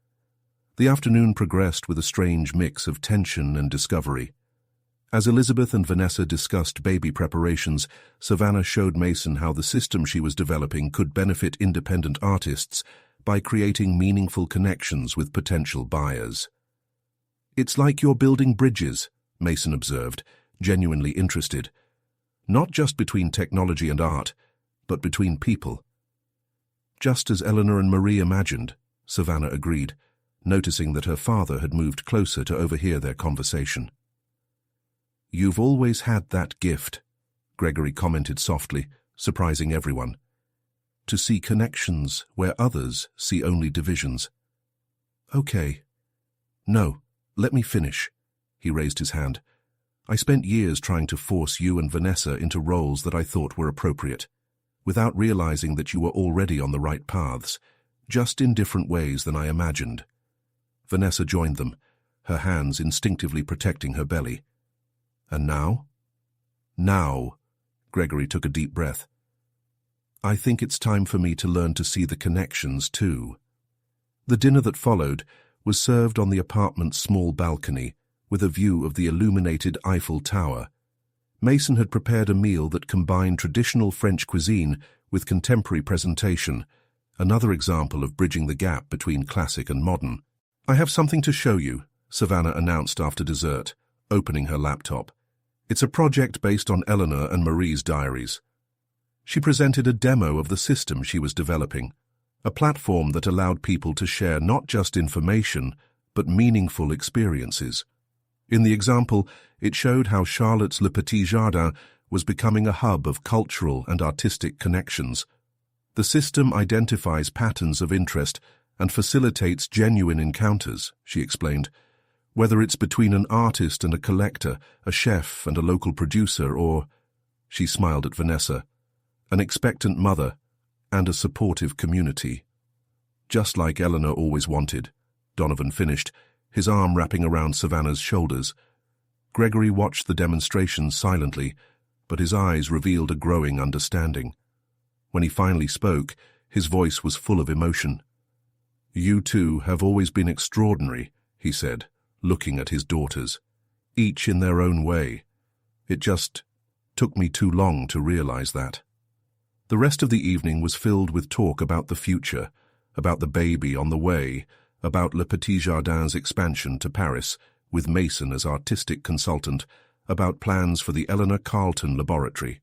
The afternoon progressed with a strange mix of tension and discovery. As Elizabeth and Vanessa discussed baby preparations, Savannah showed Mason how the system she was developing could benefit independent artists by creating meaningful connections with potential buyers. "It's like you're building bridges," Mason observed, genuinely interested. "Not just between technology and art, but between people." "Just as Eleanor and Marie imagined," Savannah agreed, noticing that her father had moved closer to overhear their conversation. "You've always had that gift," Gregory commented softly, surprising everyone. "To see connections where others see only divisions." "Okay. No, let me finish." He raised his hand. "I spent years trying to force you and Vanessa into roles that I thought were appropriate, without realizing that you were already on the right paths, just in different ways than I imagined." Vanessa joined them, her hands instinctively protecting her belly. "And now?" "Now," Gregory took a deep breath. "I think it's time for me to learn to see the connections, too." The dinner that followed was served on the apartment's small balcony, with a view of the illuminated Eiffel Tower. Mason had prepared a meal that combined traditional French cuisine with contemporary presentation, another example of bridging the gap between classic and modern. "I have something to show you," Savannah announced after dessert, opening her laptop. "It's a project based on Eleanor and Marie's diaries." She presented a demo of the system she was developing, a platform that allowed people to share not just information, but meaningful experiences. In the example, it showed how Charlotte's Le Petit Jardin was becoming a hub of cultural and artistic connections. The system identifies patterns of interest and facilitates genuine encounters, she explained. Whether it's between an artist and a collector, a chef and a local producer, or, she smiled at Vanessa, an expectant mother and a supportive community. "Just like Eleanor always wanted," Donovan finished, his arm wrapping around Savannah's shoulders. Gregory watched the demonstration silently, but his eyes revealed a growing understanding. When he finally spoke, his voice was full of emotion. "You two have always been extraordinary," he said, looking at his daughters, "each in their own way. It just took me too long to realize that." The rest of the evening was filled with talk about the future, about the baby on the way, about Le Petit Jardin's expansion to Paris, with Mason as artistic consultant, about plans for the Eleanor Carlton laboratory.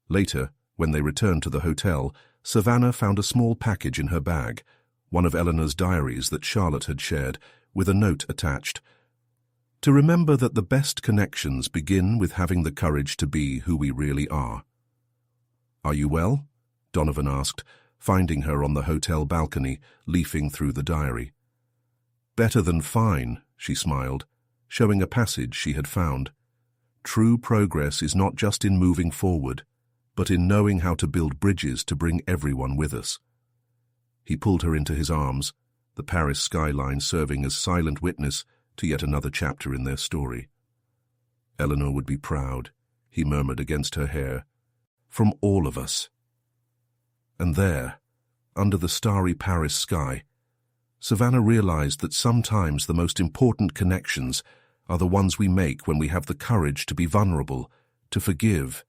Later, when they returned to the hotel, Savannah found a small package in her bag, one of Eleanor's diaries that Charlotte had shared, with a note attached. "To remember that the best connections begin with having the courage to be who we really are." "Are you well?" Donovan asked, finding her on the hotel balcony, leafing through the diary. "Better than fine," she smiled, showing a passage she had found. "True progress is not just in moving forward, but in knowing how to build bridges to bring everyone with us." He pulled her into his arms, the Paris skyline serving as silent witness to yet another chapter in their story. "Eleanor would be proud," he murmured against her hair. "From all of us." And there, under the starry Paris sky, Savannah realized that sometimes the most important connections are the ones we make when we have the courage to be vulnerable, to forgive,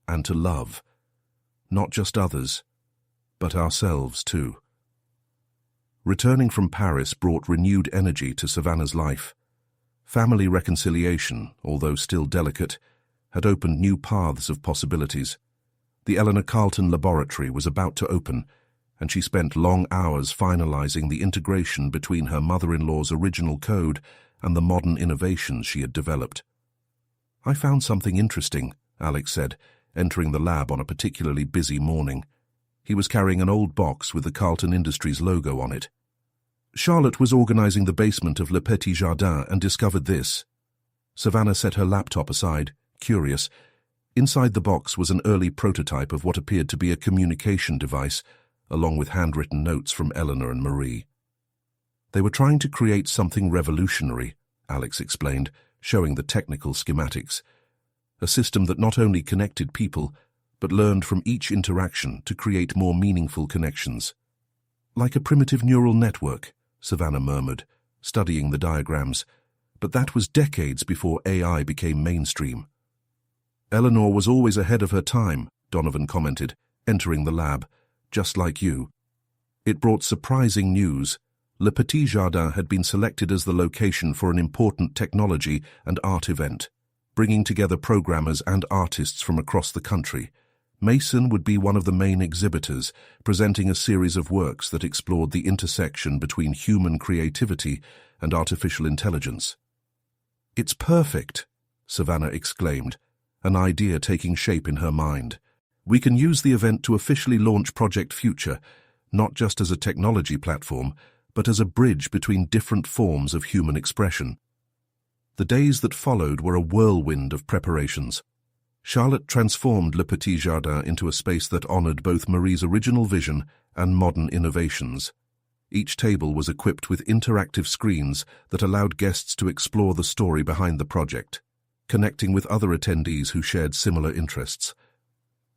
and to love. Not just others, but ourselves too. Returning from Paris brought renewed energy to Savannah's life. Family reconciliation, although still delicate, had opened new paths of possibilities. The Eleanor Carlton laboratory was about to open, and she spent long hours finalizing the integration between her mother-in-law's original code and the modern innovations she had developed. "I found something interesting," Alex said, entering the lab on a particularly busy morning. He was carrying an old box with the Carlton Industries logo on it. "Charlotte was organizing the basement of Le Petit Jardin and discovered this." Savannah set her laptop aside, curious. Inside the box was an early prototype of what appeared to be a communication device, along with handwritten notes from Eleanor and Marie. "They were trying to create something revolutionary," Alex explained, showing the technical schematics. "A system that not only connected people, but learned from each interaction to create more meaningful connections." "Like a primitive neural network," Savannah murmured, studying the diagrams. "But that was decades before AI became mainstream." "Eleanor was always ahead of her time," Donovan commented, entering the lab. "Just like you." It brought surprising news. Le Petit Jardin had been selected as the location for an important technology and art event, bringing together programmers and artists from across the country. Mason would be one of the main exhibitors, presenting a series of works that explored the intersection between human creativity and artificial intelligence. "It's perfect," Savannah exclaimed, an idea taking shape in her mind. "We can use the event to officially launch Project Future, not just as a technology platform, but as a bridge between different forms of human expression." The days that followed were a whirlwind of preparations. Charlotte transformed Le Petit Jardin into a space that honored both Marie's original vision and modern innovations. Each table was equipped with interactive screens that allowed guests to explore the story behind the project, connecting with other attendees who shared similar interests.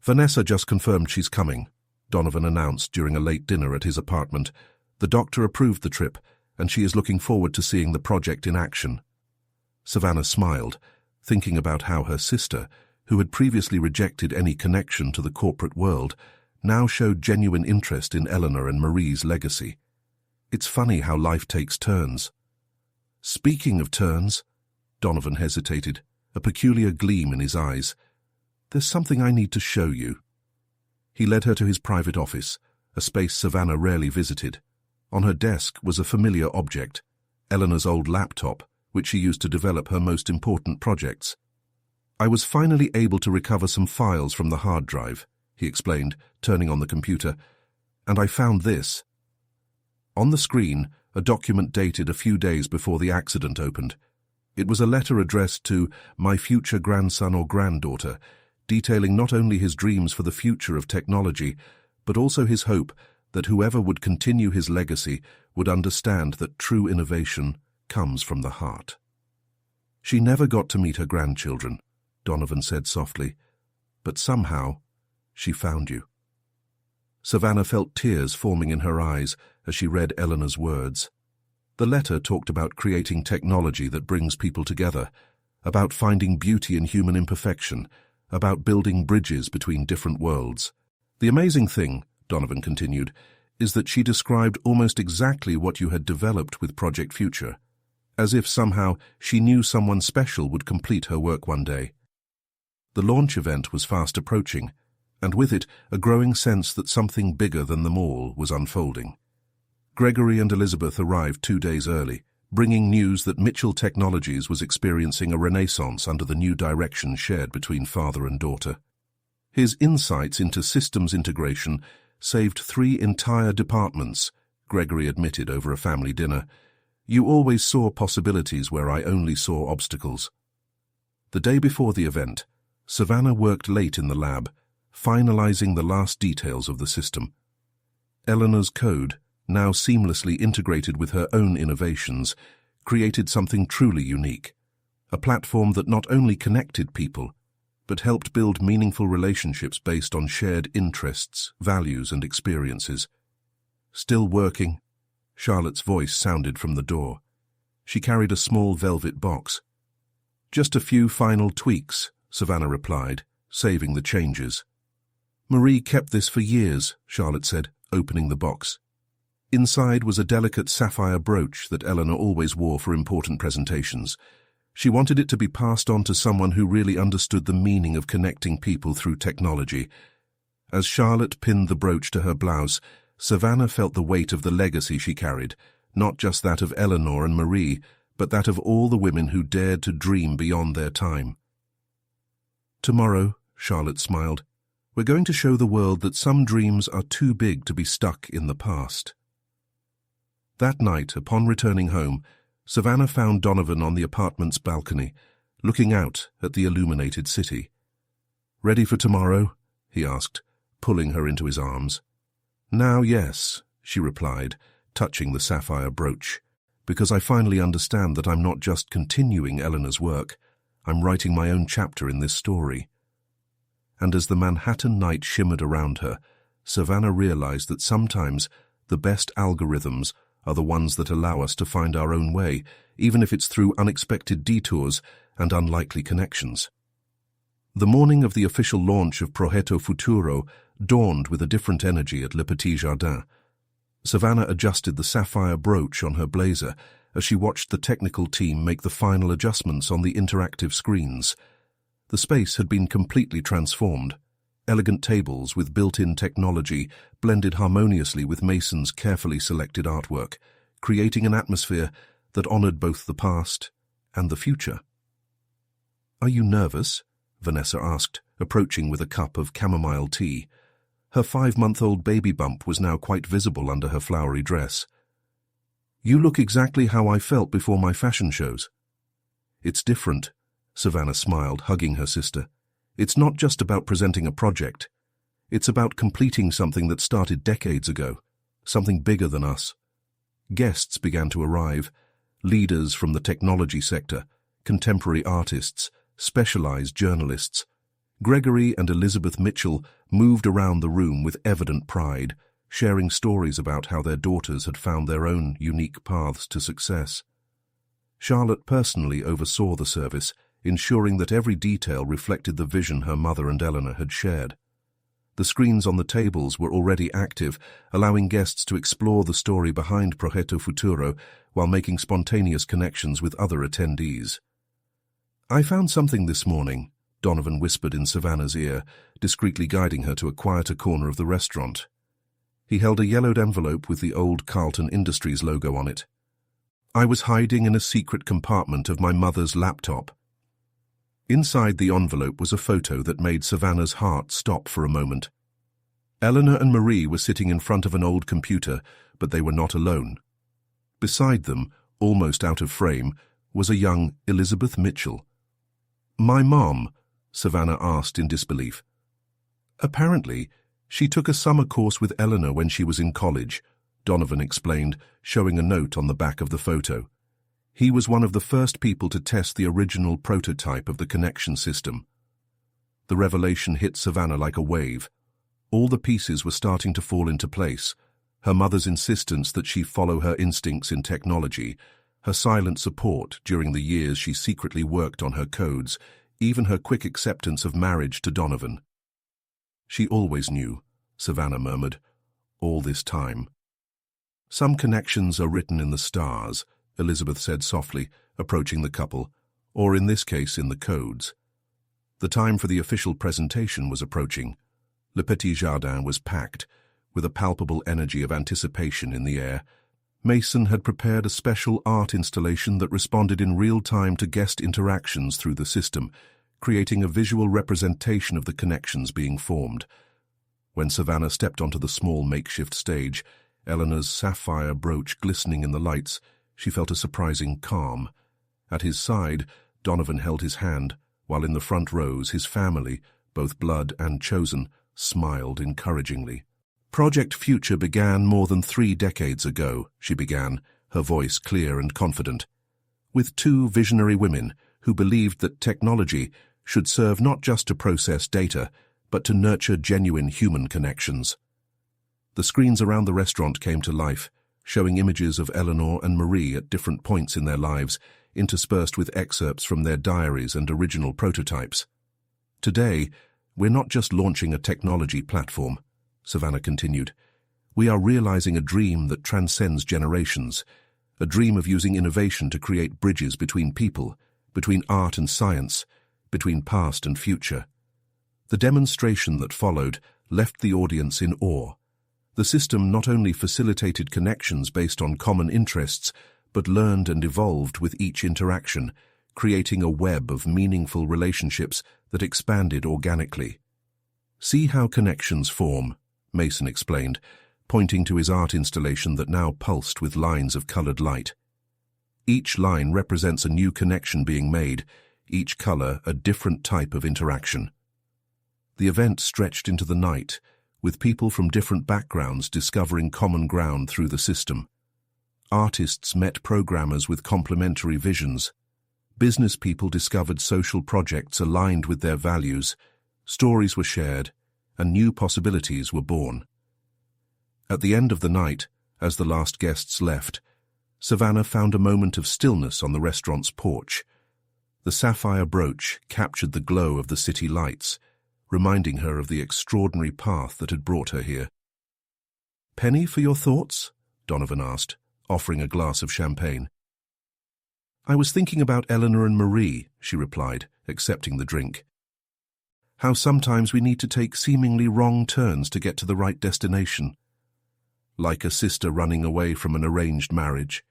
"Vanessa just confirmed she's coming," Donovan announced during a late dinner at his apartment. "The doctor approved the trip, and she is looking forward to seeing the project in action." Savannah smiled, thinking about how her sister, who had previously rejected any connection to the corporate world, now showed genuine interest in Eleanor and Marie's legacy. It's funny how life takes turns. "Speaking of turns," Donovan hesitated, a peculiar gleam in his eyes. "There's something I need to show you." He led her to his private office, a space Savannah rarely visited. On her desk was a familiar object, Eleanor's old laptop, which she used to develop her most important projects. "I was finally able to recover some files from the hard drive," he explained, turning on the computer, "and I found this." On the screen, a document dated a few days before the accident opened. It was a letter addressed to my future grandson or granddaughter, detailing not only his dreams for the future of technology, but also his hope that whoever would continue his legacy would understand that true innovation comes from the heart. "She never got to meet her grandchildren," Donovan said softly, "but somehow she found you." Savannah felt tears forming in her eyes as she read Eleanor's words. The letter talked about creating technology that brings people together, about finding beauty in human imperfection, about building bridges between different worlds. "The amazing thing," Donovan continued, "is that she described almost exactly what you had developed with Project Future, as if somehow she knew someone special would complete her work one day." The launch event was fast approaching, and with it a growing sense that something bigger than them all was unfolding. Gregory and Elizabeth arrived 2 days early, bringing news that Mitchell Technologies was experiencing a renaissance under the new direction shared between father and daughter. His insights into systems integration, saved 3 entire departments, Gregory admitted over a family dinner. You always saw possibilities where I only saw obstacles. The day before the event, Savannah worked late in the lab, finalizing the last details of the system. Eleanor's code, now seamlessly integrated with her own innovations, created something truly unique, a platform that not only connected people, but helped build meaningful relationships based on shared interests, values, and experiences. Still working? Charlotte's voice sounded from the door. She carried a small velvet box. Just a few final tweaks, Savannah replied, saving the changes. Marie kept this for years, Charlotte said, opening the box. Inside was a delicate sapphire brooch that Eleanor always wore for important presentations. She wanted it to be passed on to someone who really understood the meaning of connecting people through technology. As Charlotte pinned the brooch to her blouse, Savannah felt the weight of the legacy she carried, not just that of Eleanor and Marie, but that of all the women who dared to dream beyond their time. Tomorrow, Charlotte smiled, we're going to show the world that some dreams are too big to be stuck in the past. That night, upon returning home, Savannah found Donovan on the apartment's balcony, looking out at the illuminated city. Ready for tomorrow? He asked, pulling her into his arms. Now, yes, she replied, touching the sapphire brooch, because I finally understand that I'm not just continuing Eleanor's work, I'm writing my own chapter in this story. And as the Manhattan night shimmered around her, Savannah realized that sometimes the best algorithms are the ones that allow us to find our own way, even if it's through unexpected detours and unlikely connections. The morning of the official launch of Progetto Futuro dawned with a different energy at Le Petit Jardin. Savannah adjusted the sapphire brooch on her blazer as she watched the technical team make the final adjustments on the interactive screens. The space had been completely transformed. Elegant tables with built-in technology blended harmoniously with Mason's carefully selected artwork, creating an atmosphere that honored both the past and the future. "Are you nervous?" Vanessa asked, approaching with a cup of chamomile tea. Her 5-month-old baby bump was now quite visible under her flowery dress. "You look exactly how I felt before my fashion shows." "It's different," Savannah smiled, hugging her sister. "It's not just about presenting a project. It's about completing something that started decades ago, something bigger than us." Guests began to arrive, leaders from the technology sector, contemporary artists, specialized journalists. Gregory and Elizabeth Mitchell moved around the room with evident pride, sharing stories about how their daughters had found their own unique paths to success. Charlotte personally oversaw the service, ensuring that every detail reflected the vision her mother and Eleanor had shared. The screens on the tables were already active, allowing guests to explore the story behind Progetto Futuro while making spontaneous connections with other attendees. "I found something this morning," Donovan whispered in Savannah's ear, discreetly guiding her to a quieter corner of the restaurant. He held a yellowed envelope with the old Carlton Industries logo on it. "I was hiding in a secret compartment of my mother's laptop." Inside the envelope was a photo that made Savannah's heart stop for a moment. Eleanor and Marie were sitting in front of an old computer, but they were not alone. Beside them, almost out of frame, was a young Elizabeth Mitchell. "My mom?" Savannah asked in disbelief. "Apparently, she took a summer course with Eleanor when she was in college," Donovan explained, showing a note on the back of the photo. He was one of the first people to test the original prototype of the connection system. The revelation hit Savannah like a wave. All the pieces were starting to fall into place. Her mother's insistence that she follow her instincts in technology, her silent support during the years she secretly worked on her codes, even her quick acceptance of marriage to Donovan. "She always knew," Savannah murmured, "all this time." "Some connections are written in the stars," Elizabeth said softly, approaching the couple, or in this case in the codes. The time for the official presentation was approaching. Le Petit Jardin was packed, with a palpable energy of anticipation in the air. Mason had prepared a special art installation that responded in real time to guest interactions through the system, creating a visual representation of the connections being formed. When Savannah stepped onto the small makeshift stage, Eleanor's sapphire brooch glistening in the lights, she felt a surprising calm. At his side, Donovan held his hand, while in the front rows his family, both blood and chosen, smiled encouragingly. Project Future began more than 3 decades ago, she began, her voice clear and confident, with 2 visionary women who believed that technology should serve not just to process data, but to nurture genuine human connections. The screens around the restaurant came to life, showing images of Eleanor and Marie at different points in their lives, interspersed with excerpts from their diaries and original prototypes. Today, we're not just launching a technology platform, Savannah continued. We are realizing a dream that transcends generations, a dream of using innovation to create bridges between people, between art and science, between past and future. The demonstration that followed left the audience in awe. The system not only facilitated connections based on common interests, but learned and evolved with each interaction, creating a web of meaningful relationships that expanded organically. "See how connections form," Mason explained, pointing to his art installation that now pulsed with lines of colored light. Each line represents a new connection being made, each color a different type of interaction. The event stretched into the night, with people from different backgrounds discovering common ground through the system. Artists met programmers with complementary visions. Business people discovered social projects aligned with their values. Stories were shared, and new possibilities were born. At the end of the night, as the last guests left, Savannah found a moment of stillness on the restaurant's porch. The sapphire brooch captured the glow of the city lights, reminding her of the extraordinary path that had brought her here. "Penny for your thoughts?" Donovan asked, offering a glass of champagne. "I was thinking about Eleanor and Marie," she replied, accepting the drink. "How sometimes we need to take seemingly wrong turns to get to the right destination. Like a sister running away from an arranged marriage.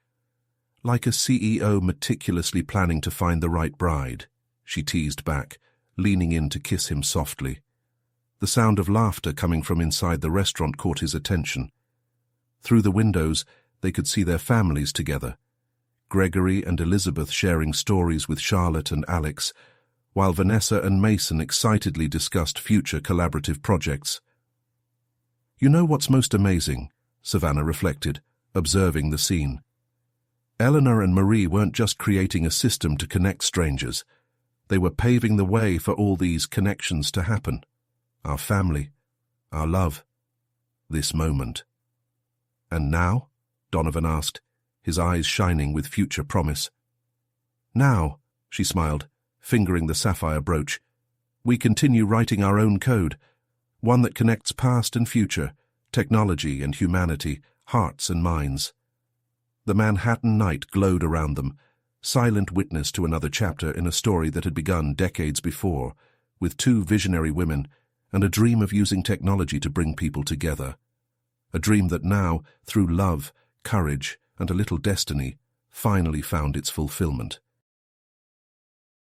Like a CEO meticulously planning to find the right bride," she teased back, leaning in to kiss him softly. The sound of laughter coming from inside the restaurant caught his attention. Through the windows, they could see their families together, Gregory and Elizabeth sharing stories with Charlotte and Alex, while Vanessa and Mason excitedly discussed future collaborative projects. "You know what's most amazing?" Savannah reflected, observing the scene. Eleanor and Marie weren't just creating a system to connect strangers. They were paving the way for all these connections to happen. Our family, our love, this moment. "And now?" Donovan asked, his eyes shining with future promise. "Now," she smiled, fingering the sapphire brooch, "we continue writing our own code, one that connects past and future, technology and humanity, hearts and minds." The Manhattan night glowed around them, silent witness to another chapter in a story that had begun decades before, with 2 visionary women and a dream of using technology to bring people together. A dream that now, through love, courage, and a little destiny, finally found its fulfillment.